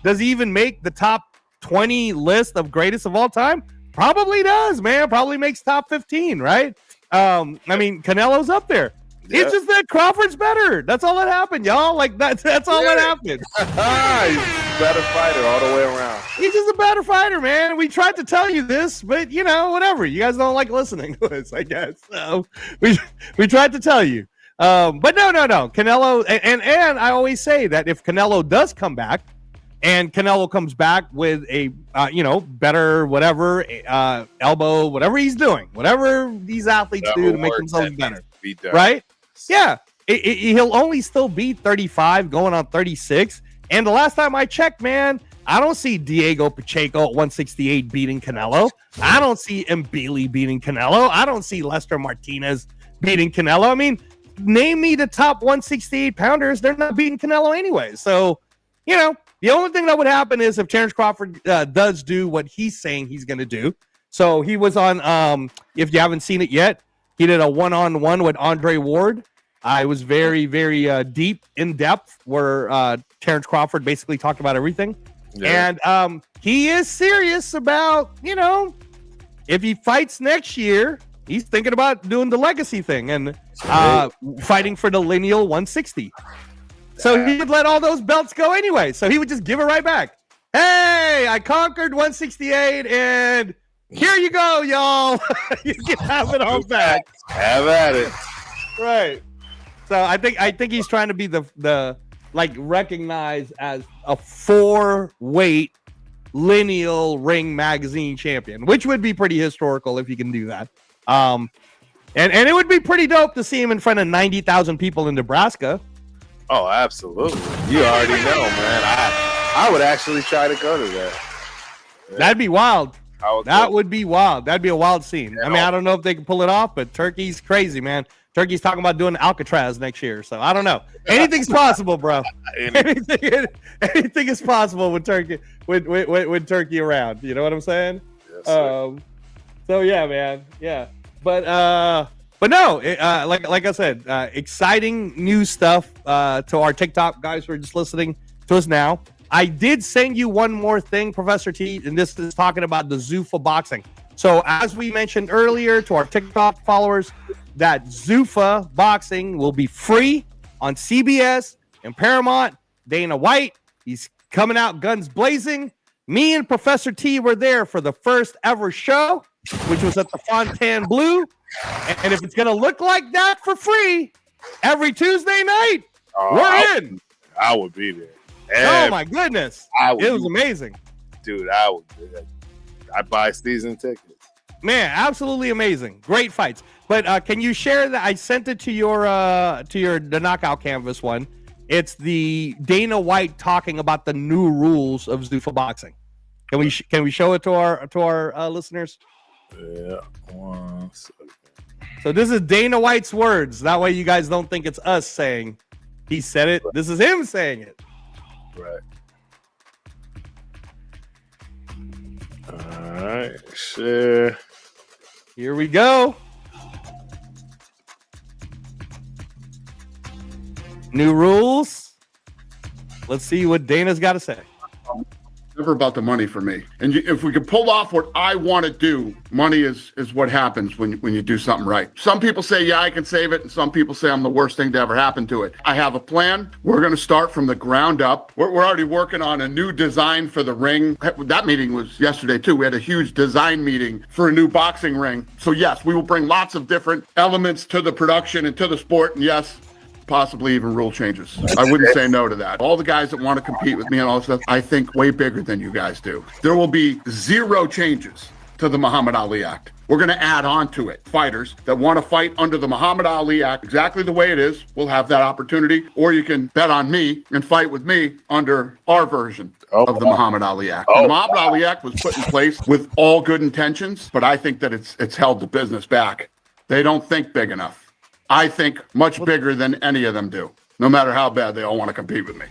B: does he even make the top 20 list of greatest of all time? Probably does, man. Probably makes top 15, right? Canelo's up there. Yeah. It's just that Crawford's better. That's all that happened, y'all. That's all that happened.
A: He's a better fighter all the way around.
B: He's just a better fighter, man. We tried to tell you this, but whatever. You guys don't like listening to us, I guess. So we tried to tell you. But no. Canelo, and I always say that if Canelo does come back, and Canelo comes back with a better whatever elbow, whatever he's doing, whatever these athletes do to make themselves better, right? Yeah, he'll only still be 35, going on 36. And the last time I checked, man, I don't see Diego Pacheco at 168 beating Canelo. I don't see Mbili beating Canelo. I don't see Lester Martinez beating Canelo. I mean, name me the top 168 pounders. They're not beating Canelo anyway. So, the only thing that would happen is if Terrence Crawford does do what he's saying he's going to do. So he was on, if you haven't seen it yet, he did a one-on-one with Andre Ward. It was very, very deep, in-depth, where Terrence Crawford basically talked about everything. Yeah. And he is serious about, if he fights next year, he's thinking about doing the legacy thing and fighting for the lineal 160. So he would let all those belts go anyway. So he would just give it right back. Hey, I conquered 168, and here you go, y'all. You can have it all back.
A: Have at it.
B: Right. So I think he's trying to be the recognized as a 4-weight lineal ring magazine champion, which would be pretty historical if he can do that. And it would be pretty dope to see him in front of 90,000 people in Nebraska.
A: Oh, absolutely. You already know, man. I would actually try to go to that. Yeah.
B: That'd be wild. That would be wild. That'd be a wild scene. Yeah, I mean, I don't know if they can pull it off, but Turkey's crazy, man. Turkey's talking about doing Alcatraz next year, so I don't know. Anything's possible, bro. Anything is possible with Turkey with Turkey around. You know what I'm saying?
A: Yes,
B: so yeah, man, yeah. But no, like I said, exciting new stuff to our TikTok guys who are just listening to us now. I did send you one more thing, Professor T, and this is talking about the Zuffa boxing. So as we mentioned earlier to our TikTok followers, that Zuffa boxing will be free on CBS and Paramount. Dana White, he's coming out guns blazing. Me and Professor T were there for the first ever show, which was at the Fontaine Blue. And if it's going to look like that for free every Tuesday night, we're in.
A: I would be there.
B: Oh, my goodness. It was amazing.
A: Dude, I'd buy season tickets.
B: Man, absolutely amazing. Great fights. But can you share that? I sent it to the Knockout Canvas one. It's the Dana White talking about the new rules of Zuffa boxing. Can we show it to our listeners?
A: Yeah. 1 second.
B: So this is Dana White's words. That way you guys don't think it's us saying he said it. This is him saying it.
A: Right. All right. Share.
B: Here we go. New rules. Let's see what Dana's got to say.
E: Never about the money for me. And if we could pull off what I want to do, money is what happens when you do something right. Some people say, yeah, I can save it. And some people say I'm the worst thing to ever happen to it. I have a plan. We're going to start from the ground up. We're already working on a new design for the ring. That meeting was yesterday too. We had a huge design meeting for a new boxing ring. So yes, we will bring lots of different elements to the production and to the sport. And yes, possibly even rule changes. I wouldn't say no to that. All the guys that want to compete with me and all this stuff, I think way bigger than you guys do. There will be 0 changes to the Muhammad Ali Act. We're going to add on to it. Fighters that want to fight under the Muhammad Ali Act exactly the way it is will have that opportunity, or you can bet on me and fight with me under our version of the Muhammad Ali Act. The Muhammad Ali Act was put in place with all good intentions, but I think that it's held the business back. They don't think big enough. I think much bigger than any of them do, no matter how bad they all want to compete with me.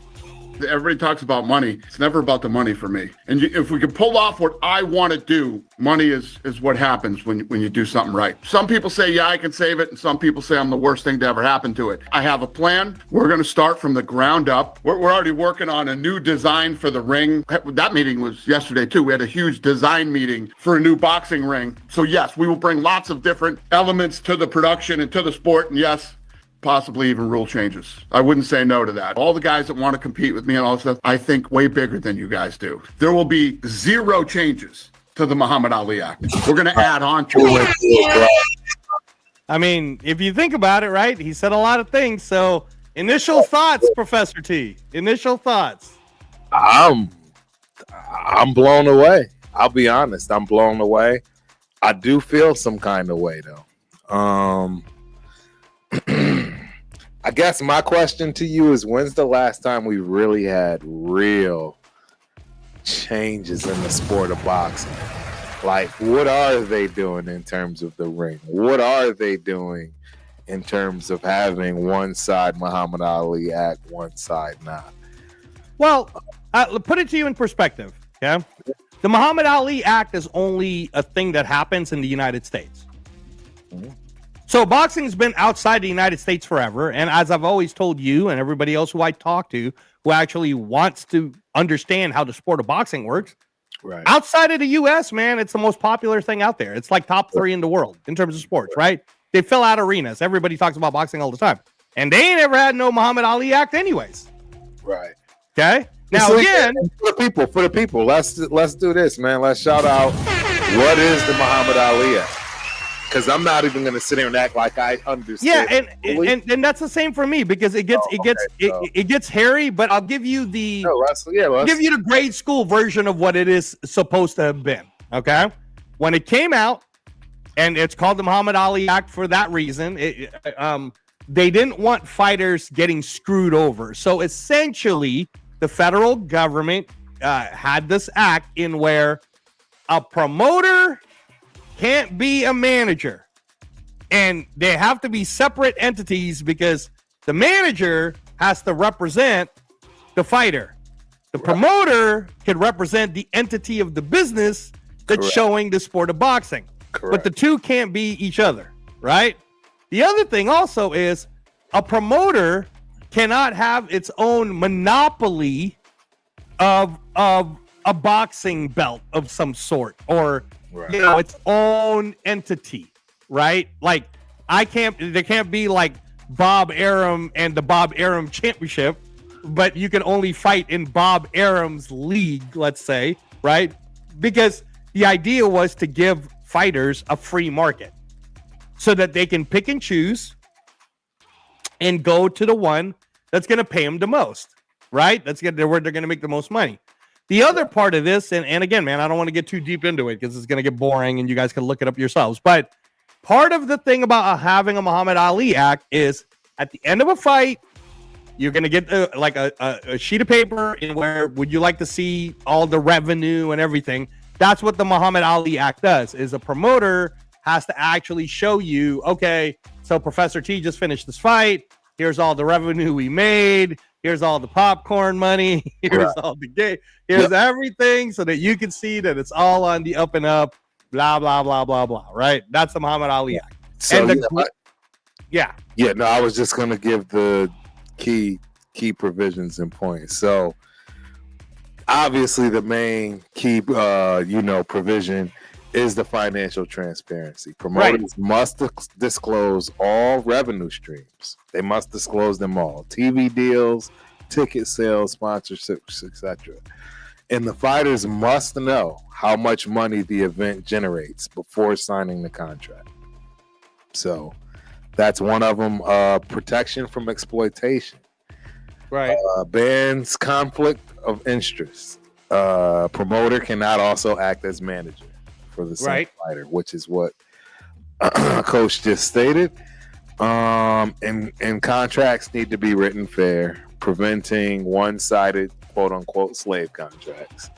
E: Everybody talks about money. It's never about the money for me. And if we could pull off what I want to do, money is what happens when you do something right. Some people say, yeah, I can save it. And some people say I'm the worst thing to ever happen to it. I have a plan. We're going to start from the ground up. We're already working on a new design for the ring. That meeting was yesterday too. We had a huge design meeting for a new boxing ring. So yes, we will bring lots of different elements to the production and to the sport. And yes, possibly even rule changes. I wouldn't say no to that. All the guys that want to compete with me and all this stuff, I think way bigger than you guys do. There will be 0 changes to the Muhammad Ali Act. We're going to add on to it.
B: I mean, if you think about it, right? He said a lot of things. So initial thoughts, Professor T. Initial thoughts.
A: I'm blown away. I'll be honest. I'm blown away. I do feel some kind of way though. I guess my question to you is, when's the last time we really had real changes in the sport of boxing? Like, what are they doing in terms of the ring? What are they doing in terms of having one side Muhammad Ali Act, one side not?
B: Well, put it to you in perspective. Yeah, the Muhammad Ali Act is only a thing that happens in the United States. Mm-hmm. So boxing's been outside the United States forever. And as I've always told you and everybody else who I talk to who actually wants to understand how the sport of boxing works,
A: Right.
B: Outside of the U.S., man, it's the most popular thing out there. It's like top 3 in the world in terms of sports, right? They fill out arenas. Everybody talks about boxing all the time. And they ain't ever had no Muhammad Ali act anyways.
A: Right.
B: Okay? Now,
A: So
B: again...
A: For the people, let's do this, man. Let's shout out, what is the Muhammad Ali act? Because I'm not even going to sit here and act like I understand.
B: Yeah, and that's the same for me because it gets hairy. But I'll give you the grade school version of what it is supposed to have been. Okay, when it came out, and it's called the Muhammad Ali Act for that reason. They didn't want fighters getting screwed over, so essentially, the federal government had this act in where a promoter can't be a manager, and they have to be separate entities because the manager has to represent the fighter. The promoter can represent the entity of the business that's showing the sport of boxing. But the two can't be each other, right? The other thing also is a promoter cannot have its own monopoly of a boxing belt of some sort or its own entity, right? Like there can't be like Bob Arum and the Bob Arum Championship, but you can only fight in Bob Arum's league, let's say, right? Because the idea was to give fighters a free market so that they can pick and choose and go to the one that's going to pay them the most, right? Where they're going to make the most money. The other part of this, and again, man, I don't want to get too deep into it because it's going to get boring and you guys can look it up yourselves. But part of the thing about having a Muhammad Ali act is at the end of a fight, you're going to get a sheet of paper in where would you like to see all the revenue and everything. That's what the Muhammad Ali Act does, is a promoter has to actually show you, okay, so Professor T just finished this fight. Here's all the revenue we made. Here's all the popcorn money. Here's all the game. Here's everything so that you can see that it's all on the up and up, blah, blah, blah, blah, blah, right? That's the Muhammad Ali Act.
A: So,
B: no,
A: I was just going to give the key provisions and points. So, obviously, the main key, provision is the financial transparency. Promoters must disclose all revenue streams. They must disclose them all. TV deals, ticket sales, sponsorships, etc. And the fighters must know how much money the event generates before signing the contract. So that's one of them. Protection from exploitation.
B: Right.
A: Bans conflict of interest. Promoter cannot also act as manager for the same fighter, which is what Coach just stated. And contracts need to be written fair, preventing one-sided quote-unquote slave contracts.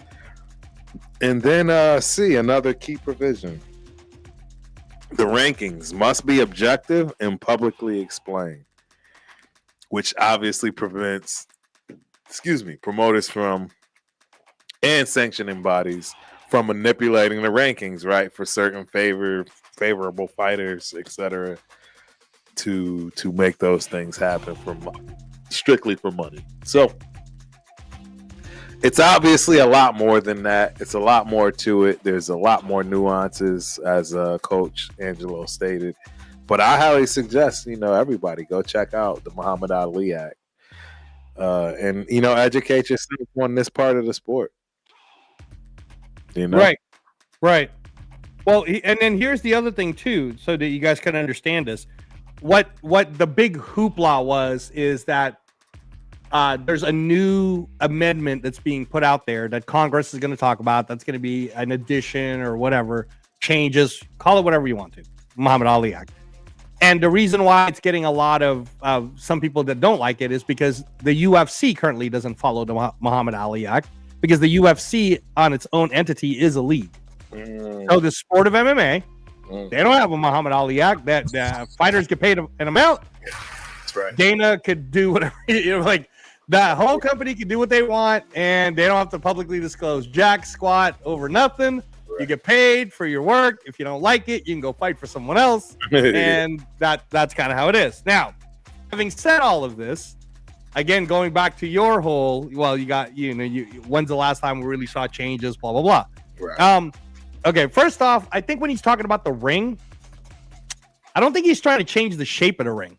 A: And then another key provision. The rankings must be objective and publicly explained, which obviously prevents, promoters from and sanctioning bodies from manipulating the rankings, right, for certain favorable fighters, etc., to make those things happen strictly for money. So it's obviously a lot more than that. It's a lot more to it. There's a lot more nuances, as Coach Angelo stated. But I highly suggest, everybody go check out the Muhammad Ali Act and, educate yourself on this part of the sport.
B: Right. Well, and then here's the other thing too, so that you guys can understand this. What the big hoopla is that there's a new amendment that's being put out there that Congress is going to talk about. That's going to be an addition or whatever, changes, call it whatever you want to, Muhammad Ali Act. And the reason why it's getting a lot of some people that don't like it is because the UFC currently doesn't follow the Muhammad Ali Act, because the UFC on its own entity is a league. So the sport of MMA, they don't have a Muhammad Ali Act that fighters get paid an amount.
A: That's right.
B: Dana could do whatever, like that whole company can do what they want, and they don't have to publicly disclose jack squat over nothing. Right. You get paid for your work. If you don't like it, you can go fight for someone else. And that's kind of how it is. Now, having said all of this, again, going back to your whole, well, you got, when's the last time we really saw changes, blah, blah, blah.
A: Right.
B: Okay, first off, I think when he's talking about the ring, I don't think he's trying to change the shape of the ring.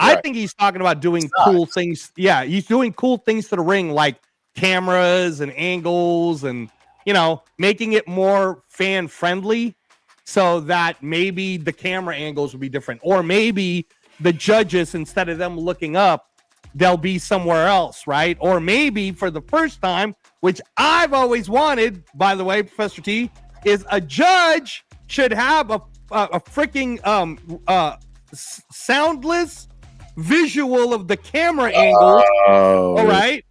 A: Right.
B: I think he's talking about doing cool things. Yeah, he's doing cool things to the ring, like cameras and angles and, making it more fan friendly so that maybe the camera angles will be different. Or maybe the judges, instead of them looking up, they'll be somewhere else, right? Or maybe for the first time, which I've always wanted, by the way, Professor T, is a judge should have a freaking soundless visual of the camera angles, all right?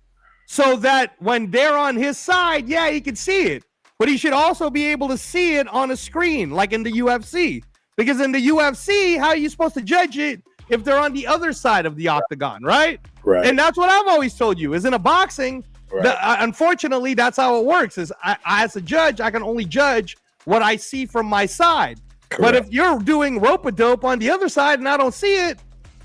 B: So that when they're on his side, yeah, he can see it. But he should also be able to see it on a screen, like in the UFC. Because in the UFC, how are you supposed to judge it if they're on the other side of the octagon, right?
A: Right.
B: And that's what I've always told you, is in a boxing, unfortunately, that's how it works, is I, as a judge, I can only judge what I see from my side. Correct. But if you're doing rope-a-dope on the other side and I don't see it,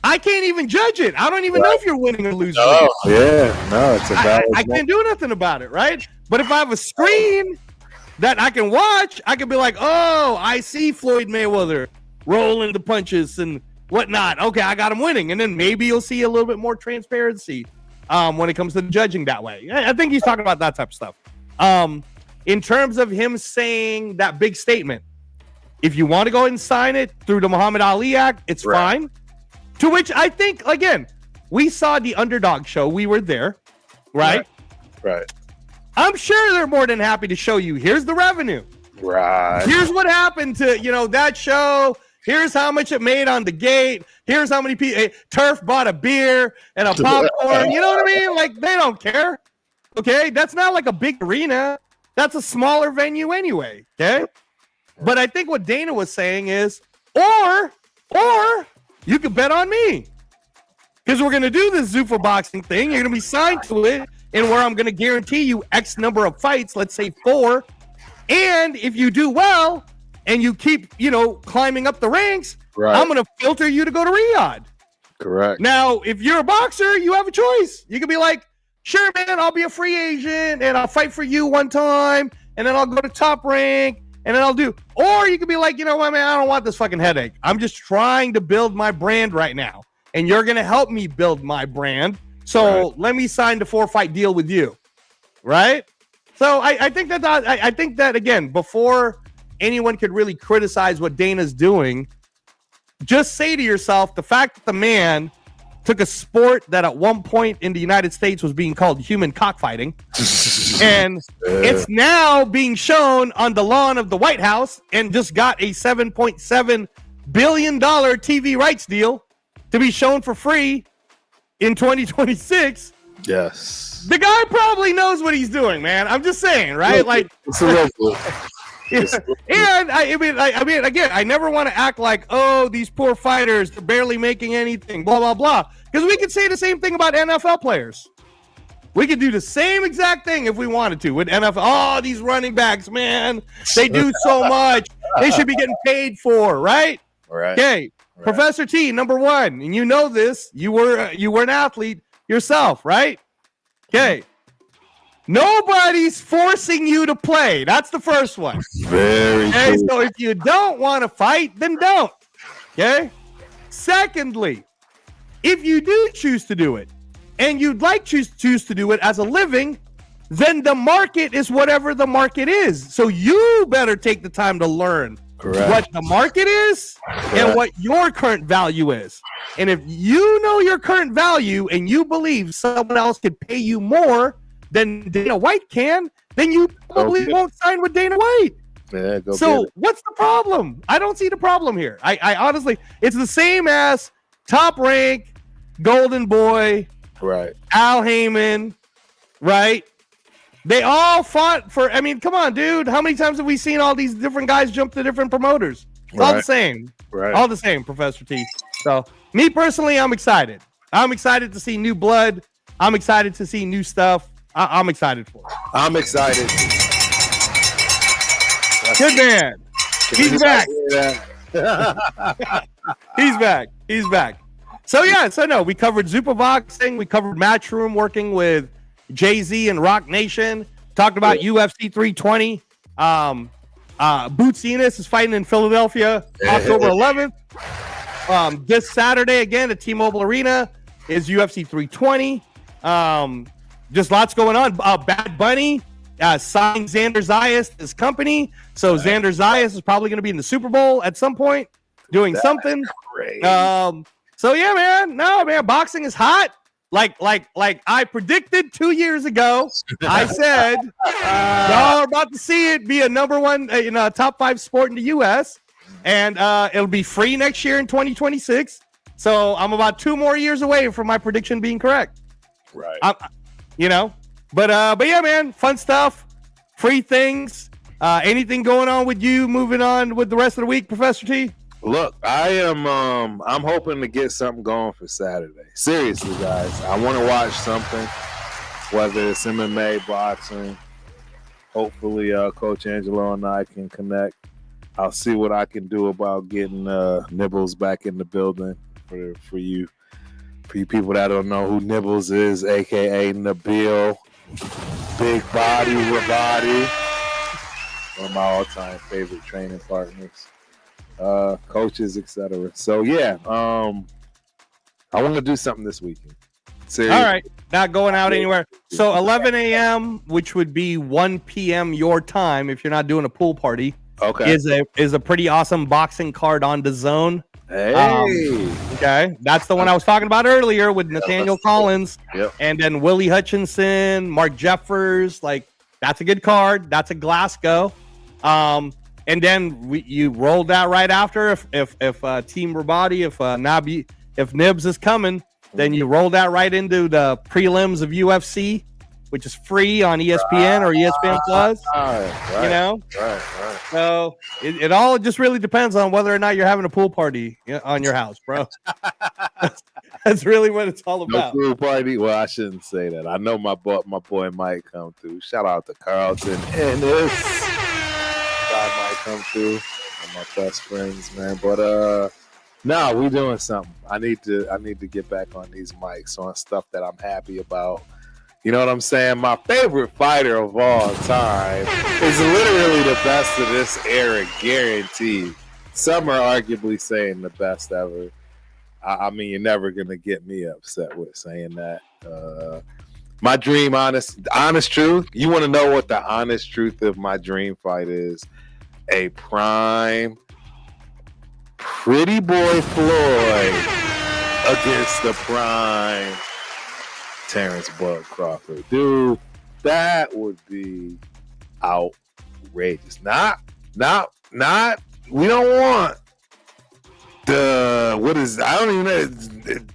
B: I can't even judge it. I don't even know if you're winning or losing.
A: Oh, yeah. No, it's a valid
B: I can't do nothing about it, right? But if I have a screen that I can watch, I can be like, oh, I see Floyd Mayweather rolling the punches and whatnot. Okay, I got him winning. And then maybe you'll see a little bit more transparency when it comes to judging that way. I think he's talking about that type of stuff. In terms of him saying that big statement, if you want to go ahead and sign it through the Muhammad Ali Act, it's fine. To which I think, again, we saw the Underdog show. We were there, right?
A: Right.
B: I'm sure they're more than happy to show you, here's the revenue.
A: Right.
B: Here's what happened to, that show. Here's how much it made on the gate. Here's how many people. Turf bought a beer and a popcorn. You know what I mean? Like, they don't care. Okay? That's not like a big arena. That's a smaller venue anyway. Okay? But I think what Dana was saying is, or you could bet on me. Because we're going to do this Zuffa boxing thing. You're going to be signed to it. And where I'm going to guarantee you X number of fights, let's say 4. And if you do well and you keep, climbing up the ranks, I'm going to filter you to go to Riyadh.
A: Correct.
B: Now, if you're a boxer, you have a choice. You can be like, sure, man, I'll be a free agent and I'll fight for you one time. And then I'll go to Top Rank. And then I'll do. Or you can be like, you know what, man, I don't want this fucking headache. I'm just trying to build my brand right now. And you're going to help me build my brand. So let me sign the 4-fight deal with you. Right? So I think that, again, before anyone could really criticize what Dana's doing, just say to yourself, the fact that the man took a sport that at one point in the United States was being called human cockfighting, and it's now being shown on the lawn of the White House and just got a $7.7 billion TV rights deal to be shown for free in 2026.
A: Yes.
B: The guy probably knows what he's doing, man. I'm just saying, right?
A: Look,
B: like,
A: it's a local.
B: and I mean, again, I never want to act like, oh, these poor fighters, they're barely making anything, blah, blah, blah. Because we could say the same thing about NFL players. We could do the same exact thing if we wanted to with NFL. Oh, these running backs, man, they do so much. They should be getting paid for, right?
A: Right.
B: Okay. Right. Professor T, number one, and you know this, you were an athlete yourself, right? Okay. Nobody's forcing you to play. That's the first one.
A: Very
B: okay,
A: true.
B: so if you don't want to fight, then don't. Okay? Secondly, if you do choose to do it, and you'd like choose to do it as a living, then the market is whatever the market is. So you better take the time to learn what the market is and what your current value is. And if you know your current value and you believe someone else could pay you more than Dana White can, then you probably won't sign with Dana White.
A: Yeah,
B: so what's the problem? I don't see the problem here. I honestly, it's the same as Top Rank, Golden Boy, Al Heyman, right? They all fought for, I mean, come on, dude. How many times have we seen all these different guys jump to different promoters? It's all the same. All the same, Professor T. So, me personally, I'm excited. I'm excited to see new blood. I'm excited to see new stuff. I'm excited for it.
A: I'm excited.
B: Good man. He's back. He's back. He's back. no, we covered Zupa Boxing, we covered Matchroom working with Jay-Z and Rock Nation, talked about UFC 320. Boots Enos is fighting in Philadelphia October 11th. This Saturday again at T-Mobile Arena is UFC 320. Just lots going on. Bad Bunny signed Xander Zayas his company, so Xander Zayas is probably going to be in the Super Bowl at some point doing something. So yeah, man. No, man, boxing is hot. Like I predicted 2 years ago. I said y'all are about to see it be a number one, top 5 sport in the U.S. and it'll be free next year in 2026. So I'm about 2 more years away from my prediction being correct.
A: Right.
B: But yeah, man, fun stuff, free things. Anything going on with you? Moving on with the rest of the week, Professor T.
A: Look, I'm hoping to get something going for Saturday. Seriously, guys, I want to watch something, whether it's MMA, boxing. Hopefully, Coach Angelo and I can connect. I'll see what I can do about getting Nibbles back in the building for you people that don't know who Nibbles is, aka Nabil, big body, Rabadi, one of my all-time favorite training partners. Coaches, etc. So yeah, I want to do something this weekend. Seriously.
B: All right, not going out anywhere. So 11 a.m., which would be 1 p.m. your time, if you're not doing a pool party.
A: Okay,
B: is a pretty awesome boxing card on the Zone.
A: Hey,
B: okay, that's the one I was talking about earlier with Nathaniel Collins, and then Willie Hutchinson, Mark Jeffers. Like, that's a good card. That's a Glasgow. And then you rolled that right after. If Team Rabadi, if Nibs is coming, then you roll that right into the prelims of UFC, which is free on ESPN or ESPN Plus.
A: Right.
B: So it all just really depends on whether or not you're having a pool party on your house, bro. That's really what it's all about.
A: No pool party? Well, I shouldn't say that. I know my boy might come through. Shout out to Carlton and this. Might come through. One of my best friends, man. But we doing something. I need to get back on these mics on stuff that I'm happy about. You know what I'm saying? My favorite fighter of all time is literally the best of this era, guaranteed. Some are arguably saying the best ever. I mean, you're never gonna get me upset with saying that. My dream, honest truth. You want to know what the honest truth of my dream fight is? A prime Pretty Boy Floyd against the prime Terrence Bud Crawford. Dude, that would be outrageous. Not. We don't want I don't even know.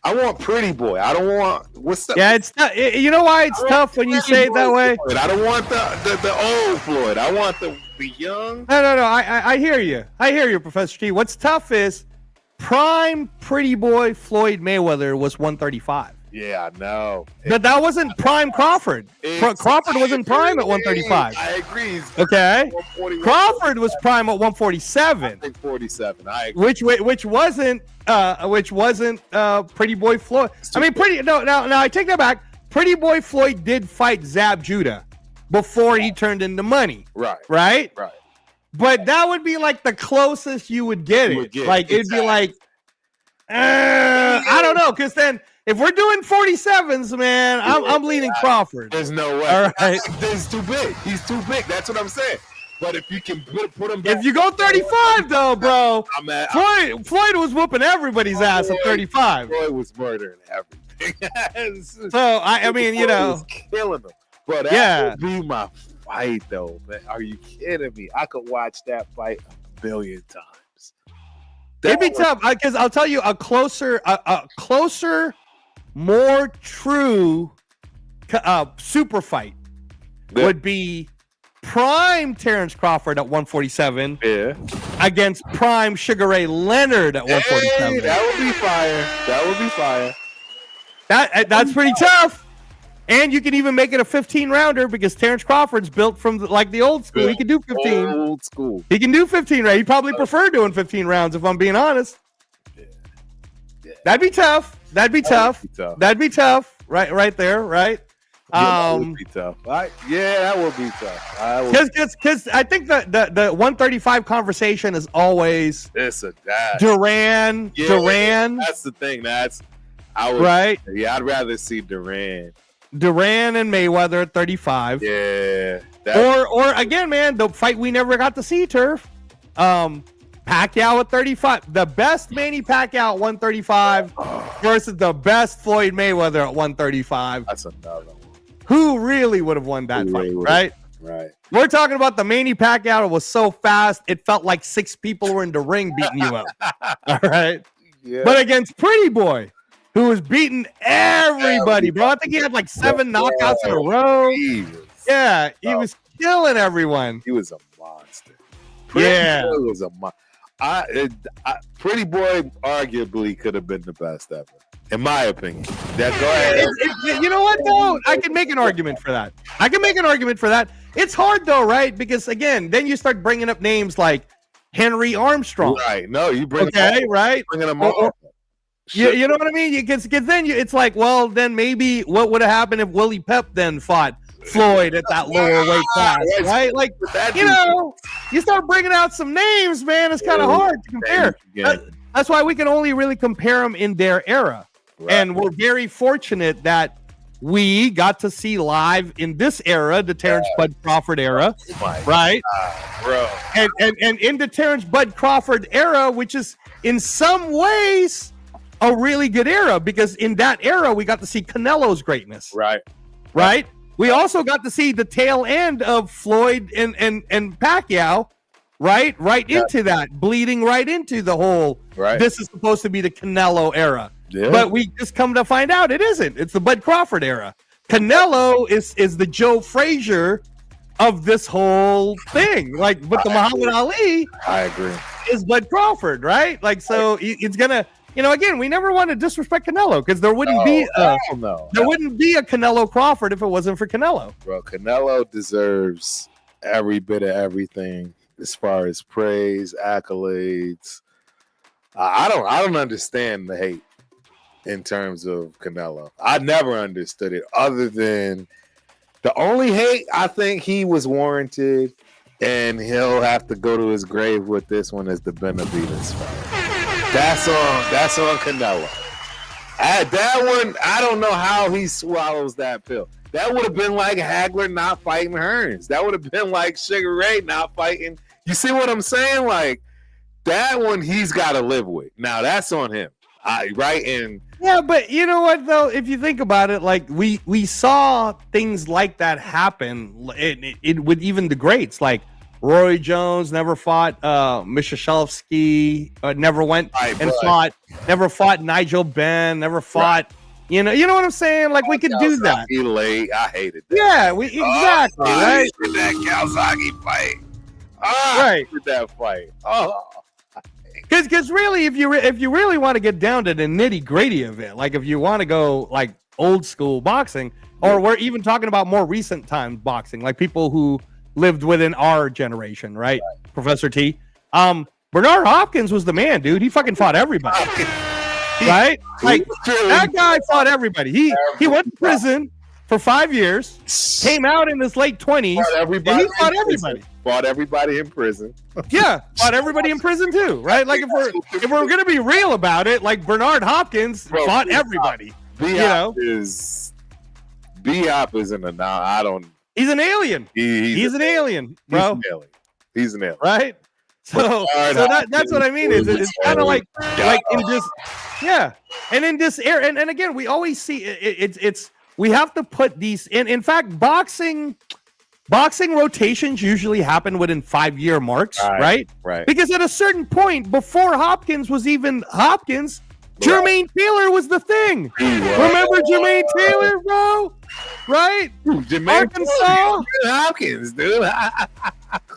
A: I want Pretty Boy. I don't want
B: Yeah, it's not. You know why it's tough when you say it that way?
A: Floyd. I don't want the old Floyd. I want the young.
B: No. I hear you. I hear you, Professor T. What's tough is prime Pretty Boy Floyd Mayweather was 135.
A: Yeah, I know.
B: But that wasn't prime Crawford. Crawford wasn't prime at 135.
A: I agree.
B: Okay. Crawford was prime at 147.
A: I think 47. I agree.
B: Which wasn't Pretty Boy Floyd. I mean, No, I take that back. Pretty Boy Floyd did fight Zab Judah before he turned into money. Right. But that would be like the closest you would get it. It'd be like, I don't know, because then if we're doing 47s, man, I'm leaning Crawford.
A: There's no way.
B: All right.
A: He's too big. That's what I'm saying. But if you can put him back.
B: If you go 35, though, bro, Floyd was whooping everybody's ass at 35.
A: Floyd was murdering everything.
B: So, I mean,
A: Floyd was killing them. Bro, that would be my fight, though, man. Are you kidding me? I could watch that fight a billion times.
B: It'd be tough, because I'll tell you, a closer, more true super fight would be prime Terrence Crawford at 147 against prime Sugar Ray Leonard at 147.
A: Hey, that would be fire.
B: That's pretty tough. And you can even make it a 15-rounder because Terrence Crawford's built from the old school. He can do 15.
A: Old school.
B: He can do 15, right? He'd probably prefer doing 15 rounds if I'm being honest.
A: Yeah.
B: That'd be tough. That'd be tough. That'd be tough. Right there. Right.
A: That would be tough. That would be tough.
B: Because I think the 135 conversation is always Duran.
A: That's the thing. Right. Yeah, I'd rather see Duran
B: and Mayweather at 35.
A: Yeah.
B: Or again, man, the fight we never got to see, Turf. Pacquiao at 35. The best Manny Pacquiao at 135 versus the best Floyd Mayweather at 135.
A: That's another one.
B: Who really would have won that fight, right?
A: Right.
B: We're talking about the Manny Pacquiao that was so fast, it felt like 6 people were in the ring beating you up. All right.
A: Yeah.
B: But against Pretty Boy, who was beating everybody, bro. I think he had like 7 knockouts in a row. He was killing everyone.
A: He was a monster. Pretty Boy was a monster. Pretty Boy arguably could have been the best ever, in my opinion. Go ahead.
B: You know what, though? I can make an argument for that. It's hard, though, right? Because, again, then you start bringing up names like Henry Armstrong.
A: Right. No, you bring
B: right?
A: Bringing them up.
B: You know what I mean? Because then it's like, well, then maybe what would have happened if Willie Pep then fought Floyd at that lower weight class, right? Like, you start bringing out some names, man. It's kind of hard to compare. That's why we can only really compare them in their era. Right. And we're very fortunate that we got to see live in this era, the Terrence Bud Crawford era, right?
A: Bro.
B: And in the Terrence Bud Crawford era, which is in some ways a really good era, because in that era we got to see Canelo's greatness. Right? We also got to see the tail end of Floyd and Pacquiao, right into that, bleeding right into the whole, this is supposed to be the Canelo era. Yeah. But we just come to find out it isn't. It's the Bud Crawford era. Canelo is the Joe Frazier of this whole thing. Like, but the Muhammad Ali,
A: I agree,
B: is Bud Crawford, right? Like, so it's gonna, again, we never want to disrespect Canelo, because there wouldn't be a Canelo Crawford if it wasn't for Canelo.
A: Bro, Canelo deserves every bit of everything as far as praise, accolades. I don't understand the hate in terms of Canelo. I never understood it, other than the only hate I think he was warranted, and he'll have to go to his grave with this one, is the Benavidez fight. That's on Canelo. That one, I don't know how he swallows that pill. That would have been like Hagler not fighting Hearns. That would have been like Sugar Ray not fighting. You see what I'm saying? Like, that one he's got to live with. Now that's on him, right? And
B: yeah, but you know what though? If you think about it, like we saw things like that happen. It with even the greats, like Roy Jones never fought Mishashovsky, never went never fought Nigel Benn, never fought. You know what I'm saying? Like, we could do that.
A: Late. I hated that.
B: Yeah, exactly.
A: I hated that Calzaghe fight.
B: Right.
A: With that fight.
B: Because really, if you really want to get down to the nitty gritty of it, like if you want to go like old school boxing, or we're even talking about more recent time boxing, like people who lived within our generation, right? Professor T. Bernard Hopkins was the man, dude. He fucking fought everybody. Right? Like, that guy fought everybody. He went to prison for 5 years, came out in his late 20s, and he fought everybody.
A: Fought everybody in prison.
B: Yeah, fought everybody in prison too, right? Like, if we're gonna be real about it, like Bernard Hopkins fought everybody.
A: B-Hop is in I don't.
B: He's an alien. He's an alien, bro.
A: He's an alien.
B: Right? So that's what I mean. It's kind of like in this, and in this era, and again, we always see it's we have to put these in fact, boxing rotations usually happen within 5-year marks, right? Because at a certain point, before Hopkins was even Hopkins, Jermaine Taylor was the thing. Remember Jermaine Taylor, bro? Right?
A: Arkansas Hopkins, dude.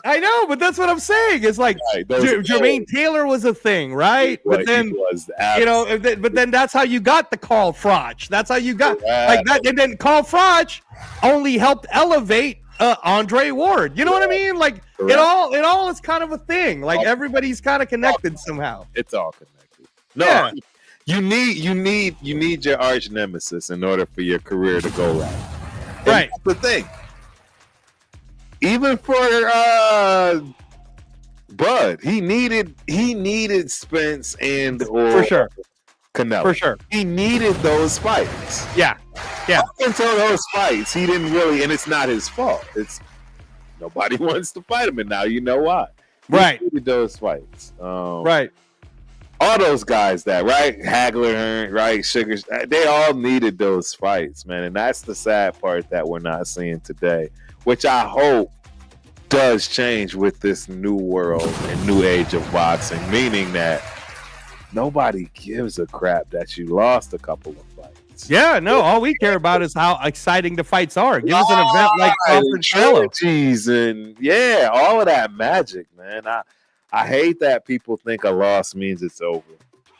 B: I know, but that's what I'm saying. It's like Jermaine Taylor was a thing, right? But then but then that's how you got the Carl Froch. That's how you got like that, and then Carl Froch only helped elevate Andre Ward. You know what I mean? Like it all is kind of a thing. Like everybody's kind of connected somehow.
A: It's all connected. No, You need your arch nemesis in order for your career to go right. And
B: Right.
A: that's the thing. Even for Bud, he needed Spence and or
B: For sure.
A: Canelo.
B: For sure.
A: He needed those fights.
B: Yeah. Yeah.
A: Up until those fights, he didn't really, and it's not his fault. It's nobody wants to fight him, and now you know why. He
B: Right.
A: needed those fights.
B: Right.
A: All those guys right? Hagler, right? Sugars, they all needed those fights, man. And that's the sad part that we're not seeing today, which I hope does change with this new world and new age of boxing, meaning that nobody gives a crap that you lost a couple of fights.
B: Yeah, no, all we care about is how exciting the fights are. Give us an event like Crawford Canelo.
A: And yeah, all of that magic, man. I hate that people think a loss means it's over.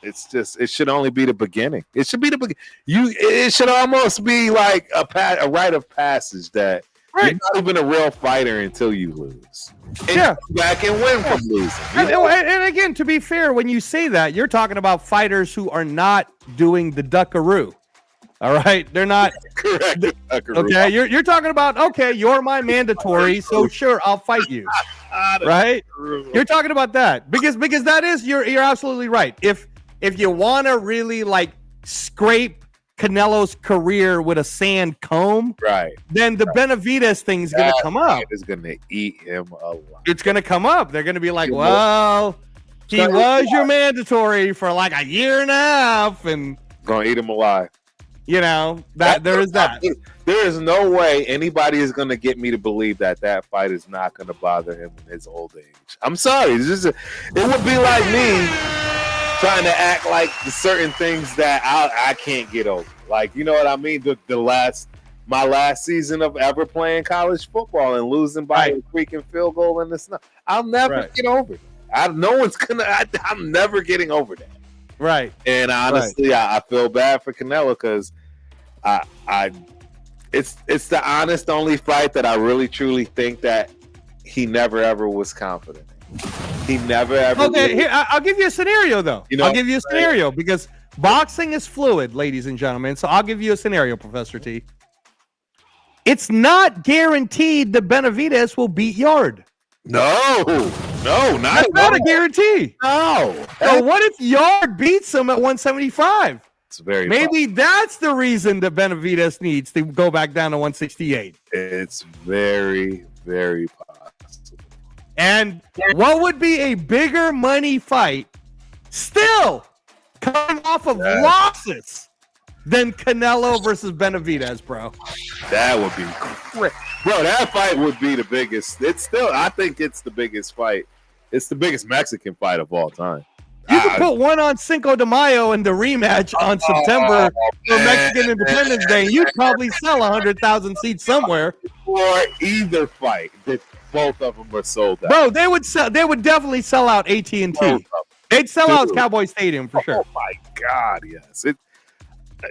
A: It's just, it should only be the beginning. It should be the beginning. It should almost be like a rite of passage that you're not even a real fighter until you lose. And you come back and win from losing.
B: And again, to be fair, when you say that, you're talking about fighters who are not doing the duckaroo. All right, they're not.
A: Correct.
B: Okay, you're talking about, okay, you're my mandatory, so sure, I'll fight you. Right? You're talking about that because that is you're absolutely right. If you want to really like scrape Canelo's career with a sand comb,
A: right,
B: then the Benavidez thing's gonna come up.
A: It's gonna eat him alive.
B: It's gonna come up. They're gonna be like, well, he was your mandatory for like a year and a half, and
A: gonna eat him alive.
B: You know, there is that.
A: There is no way anybody is going to get me to believe that fight is not going to bother him in his old age. I'm sorry. It would be like me trying to act like certain things that I can't get over. Like, you know what I mean? My last season of ever playing college football and losing by a freaking field goal in the snow. I'll never get over that. I'm never getting over that.
B: Right.
A: And honestly, I feel bad for Canelo because it's the honest only fight that I really truly think that he never ever was confident in. He never ever.
B: Okay, here I'll give you a scenario though. I'll give you a scenario because boxing is fluid, ladies and gentlemen. So I'll give you a scenario, Professor T. It's not guaranteed that Benavidez will beat Yard.
A: No,
B: that's not a guarantee.
A: No.
B: So what if Yard beats him at 175?
A: It's very
B: maybe that's the reason that Benavidez needs to go back down to 168.
A: It's very, very possible.
B: And what would be a bigger money fight still coming off of losses than Canelo versus Benavidez, bro?
A: That would be great. Bro, that fight would be the biggest. I think it's the biggest fight. It's the biggest Mexican fight of all time.
B: You could put one on Cinco de Mayo and the rematch on September for Mexican Independence Day. You'd probably sell 100,000 seats somewhere.
A: For either fight, both of them are sold out.
B: Bro, they would definitely sell out AT&T. They'd sell out Cowboy Stadium for sure.
A: Oh my God, yes.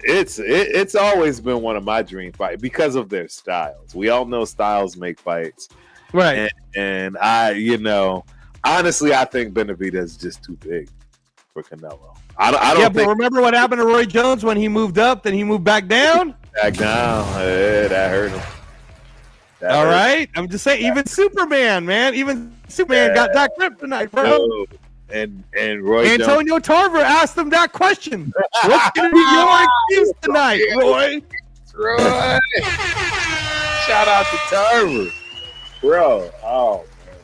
A: It's always been one of my dream fights because of their styles. We all know styles make fights,
B: right?
A: And honestly, I think Benavidez is just too big for Canelo. I don't.
B: But remember what happened to Roy Jones when he moved up, then he moved back down.
A: Back down, that hurt him.
B: All right, I'm just saying. Even Superman, man, got that kryptonite, bro.
A: And Roy
B: Antonio Tarver asked him that question. What's going to be your excuse tonight, Roy?
A: Roy. Shout out to Tarver. Bro. Oh, man.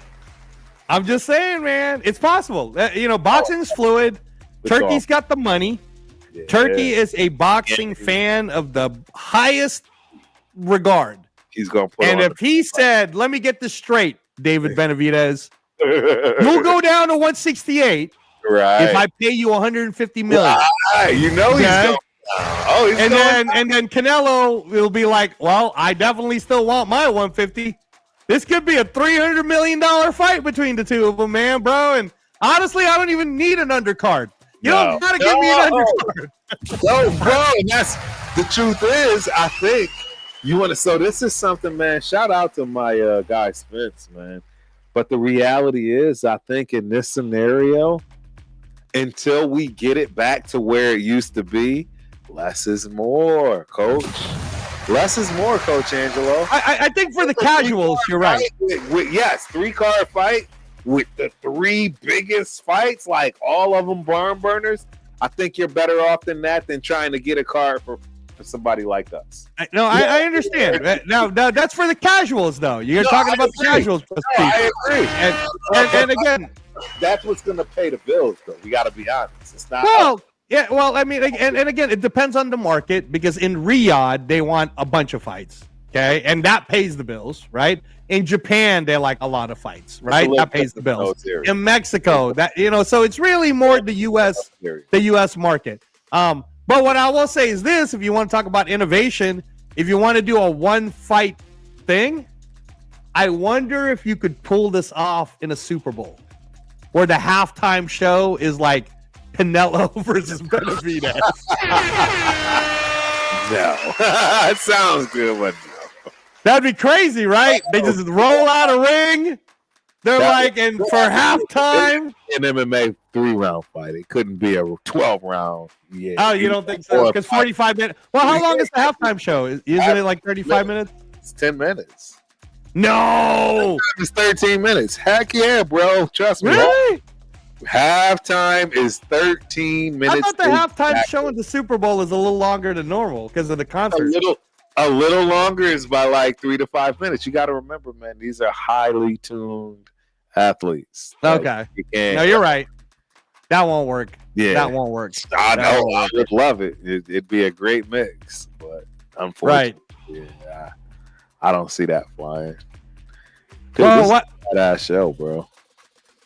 B: I'm just saying, man. It's possible. Boxing's fluid. Turkey's got the money. Yeah. Turkey is a boxing fan of the highest regard.
A: He's going to put
B: And if he said, let me get this straight, David Benavidez, you'll go down to 168 if I pay you 150 million.
A: You know he's going.
B: And then Canelo will be like, well, I definitely still want my 150. This could be a $300 million fight between the two of them, man, bro. And honestly, I don't even need an undercard. You don't gotta give me an undercard.
A: No, bro. And that's the truth is, I think you want to. So this is something, man. Shout out to my guy Spence, man. But the reality is, I think in this scenario, until we get it back to where it used to be, less is more, Coach. Less is more, Coach Angelo.
B: I think for the casuals, you're right.
A: Yes, 3-card fight with the 3 biggest fights, like all of them barn burners. I think you're better off than that than trying to get a card for somebody like us.
B: I understand. Now that's for the casuals, though. You're talking about the casuals.
A: I agree.
B: And again,
A: that's what's going to pay the bills, though. We got to be honest. It's not.
B: Well, yeah. Well, I mean, and again, it depends on the market because in Riyadh they want a bunch of fights, okay, and that pays the bills, right? In Japan, they like a lot of fights, right? That pays the bills. In Mexico, so it's really more the U.S. market. But what I will say is this: if you want to talk about innovation, if you want to do a 1-fight thing, I wonder if you could pull this off in a Super Bowl, where the halftime show is like Canelo versus Benavidez.
A: No, it sounds good, but no.
B: That'd be crazy, right? They just roll out a ring. They're and for halftime.
A: An MMA 3-round fight. It couldn't be a 12-round. Yeah.
B: Oh, you don't think so? Because 45 minutes. Well, how long is the halftime show? Isn't it like 35 minutes?
A: It's 10 minutes.
B: No.
A: It's 13 minutes. Heck yeah, bro. Trust me.
B: Really?
A: Halftime is 13 minutes.
B: I thought the halftime show in the Super Bowl is a little longer than normal because of the concert.
A: A little longer is by like 3 to 5 minutes. You got to remember, man, these are highly tuned athletes.
B: Okay. No, you're right. That won't work.
A: Yeah.
B: That won't work.
A: I know. I would love it. It'd be a great mix, but unfortunately, yeah, I don't see that flying. Dude,
B: well, what?
A: That show, bro.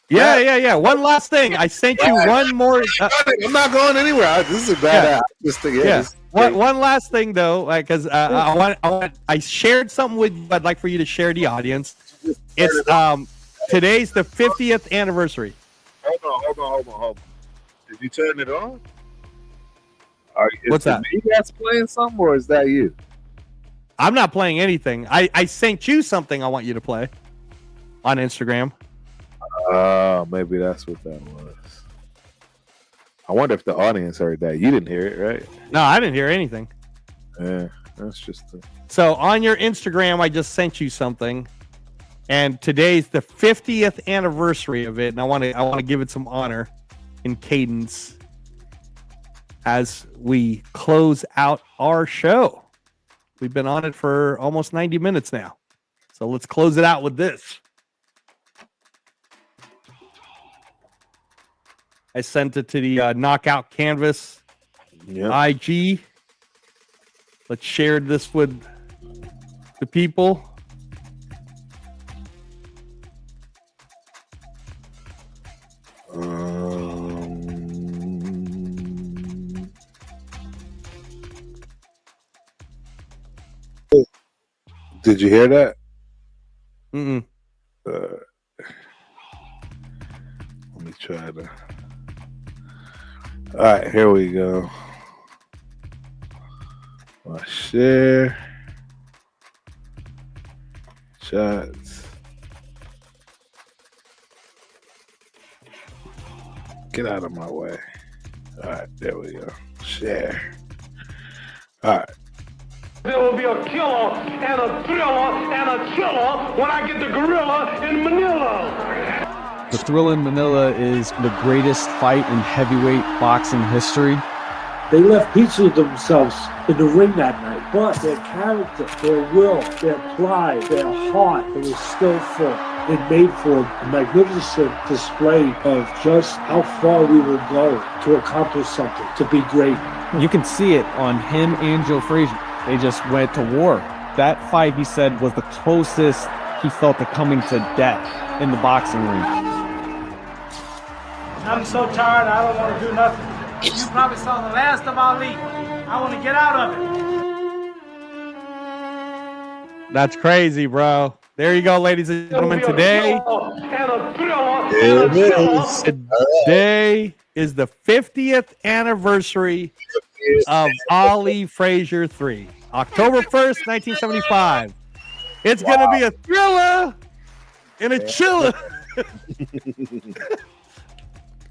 B: Yeah. One last thing. I sent you one more.
A: I'm not going anywhere. This is a bad ass.
B: One last thing though, because I shared something with you. I'd like for you to share the audience. It's today's the 50th anniversary.
A: Hold on. Did you turn it on?
B: What's that?
A: You guys playing something, or is that you?
B: I'm not playing anything. I sent you something I want you to play on Instagram.
A: Maybe that's what that was. I wonder if the audience heard that. You didn't hear it, right?
B: No, I didn't hear anything.
A: Yeah, that's just.
B: So on your Instagram, I just sent you something, and today's the 50th anniversary of it, and I want to give it some honor in cadence as we close out our show. We've been on it for almost 90 minutes now, so let's close it out with this. I sent it to the Knockout Canvas IG. Let's share this with the people.
A: Did you hear that?
B: Mm-mm.
A: Let me try to. All right, here we go. My share. Shots. Get out of my way. All right, there we go. Share. All right.
F: There will be a killer and a thriller and a chiller when I get the gorilla in Manila.
G: The Thrilla in Manila is the greatest fight in heavyweight boxing history.
H: They left pieces of themselves in the ring that night, but their character, their will, their pride, their heart, it was still full. It made for a magnificent display of just how far we will go to accomplish something, to be great.
G: You can see it on him and Joe Frazier. They just went to war. That fight, he said, was the closest he felt to coming to death in the boxing ring.
I: I'm so tired, I don't want to do nothing. You probably saw the last of Ali. I want to get out of it.
B: That's crazy, bro. There you go, ladies and gentlemen. Today is the 50th anniversary of Ali Frazier 3. October 1st, 1975. It's going to be a thriller and a chiller.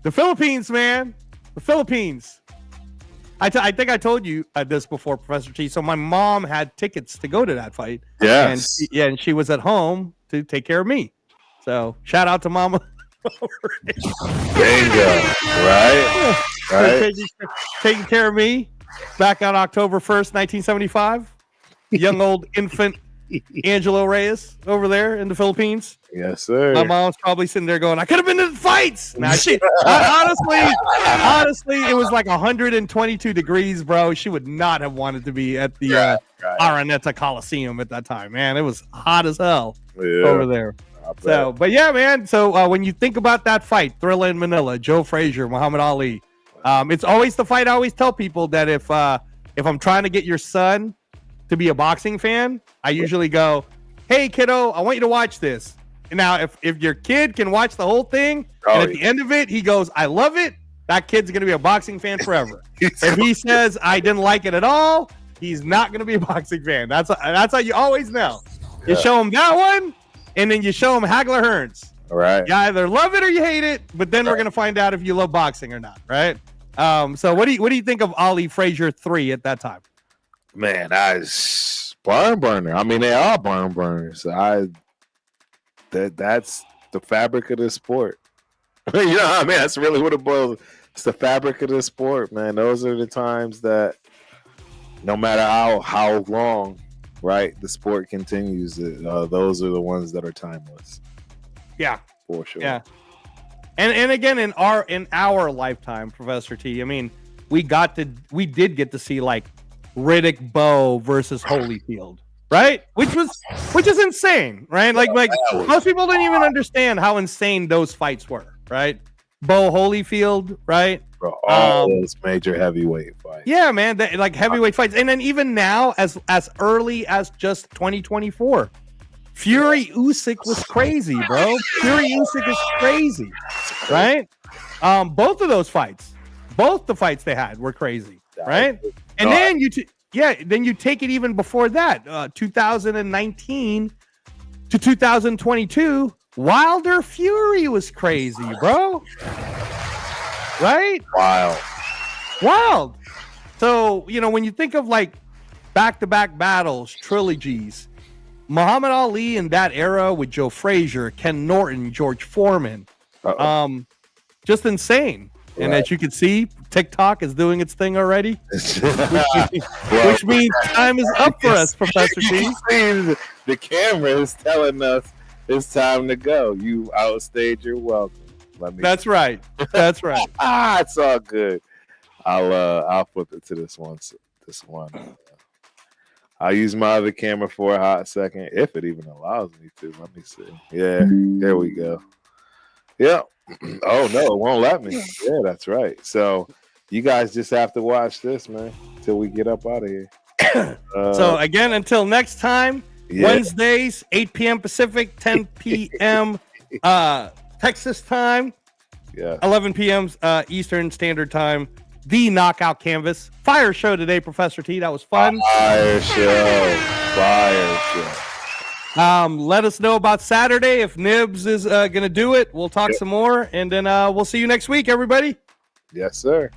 B: The Philippines, man. The Philippines. I think I told you this before, Professor T. So my mom had tickets to go to that fight.
A: Yes.
B: And she was at home to take care of me. So shout out to Mama.
A: Bingo. Right? Right.
B: Taking care of me back on October 1st, 1975. Young old infant Angelo Reyes over there in the Philippines.
A: Yes, sir.
B: My mom's probably sitting there going, I could have been in the fights. Now, honestly, it was like 122 degrees, bro. She would not have wanted to be at the Araneta Coliseum at that time, man. It was hot as hell over there. So, but yeah, man. So when you think about that fight, Thrilla in Manila, Joe Frazier, Muhammad Ali, it's always the fight. I always tell people that if I'm trying to get your son to be a boxing fan, I usually go, hey, kiddo, I want you to watch this. Now, if your kid can watch the whole thing, and at the end of it, he goes, I love it, that kid's going to be a boxing fan forever. If he says, I didn't like it at all, he's not going to be a boxing fan. That's how you always know. You show him that one, and then you show him Hagler Hearns.
A: All right.
B: You either love it or you hate it, but then we're going to find out if you love boxing or not, right? So what do you think of Ali Frazier 3 at that time?
A: Man, barn burner. I mean, they are barn burners. That's the fabric of the sport. You know what I mean? That's really what it boils. It's the fabric of the sport, man. Those are the times that no matter how long, right, the sport continues. Those are the ones that are timeless.
B: Yeah,
A: for sure.
B: Yeah, and again in our lifetime, Professor T. I mean, we did get to see like Riddick Bowe versus Holyfield. Right, which is insane, right? Like most people don't even understand how insane those fights were, right? Bowe Holyfield, right?
A: Bro, all those major heavyweight fights.
B: Yeah, man, like heavyweight fights, and then even now, as early as just 2024, Fury Usyk was crazy, bro. Fury Usyk is crazy, right? Both of those fights, both the fights they had were crazy, right? And then then you take it even before that, 2019 to 2022, Wilder Fury was crazy, bro. Right? Wild. So, when you think of like back-to-back battles, trilogies, Muhammad Ali in that era with Joe Frazier, Ken Norton, George Foreman, just insane. Right. And as you can see, TikTok is doing its thing already, which means time is up for us, Professor T.
A: The camera is telling us it's time to go. You outstayed your welcome.
B: That's right. That's right.
A: It's all good. I'll flip it to this one. I'll use my other camera for a hot second, if it even allows me to. Let me see. Yeah, there we go. Yep. Oh no, it won't let me. Yeah, that's right. So you guys just have to watch this, man, till we get up out of here.
B: So again, until next time, Wednesdays, 8 p.m. Pacific, 10 p.m. Texas time, 11 p.m. Eastern Standard Time. The Knockout Canvas. Fire show today, Professor T. That was fun.
A: Fire show.
B: Let us know about Saturday if Nibs is going to do it. We'll talk some more, and then we'll see you next week, everybody.
A: Yes, sir.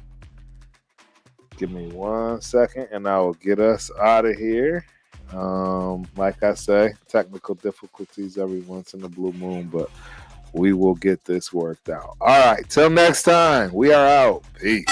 A: Give me 1 second, and I will get us out of here. Like I say, technical difficulties every once in a blue moon, but we will get this worked out. All right, till next time, we are out. Peace.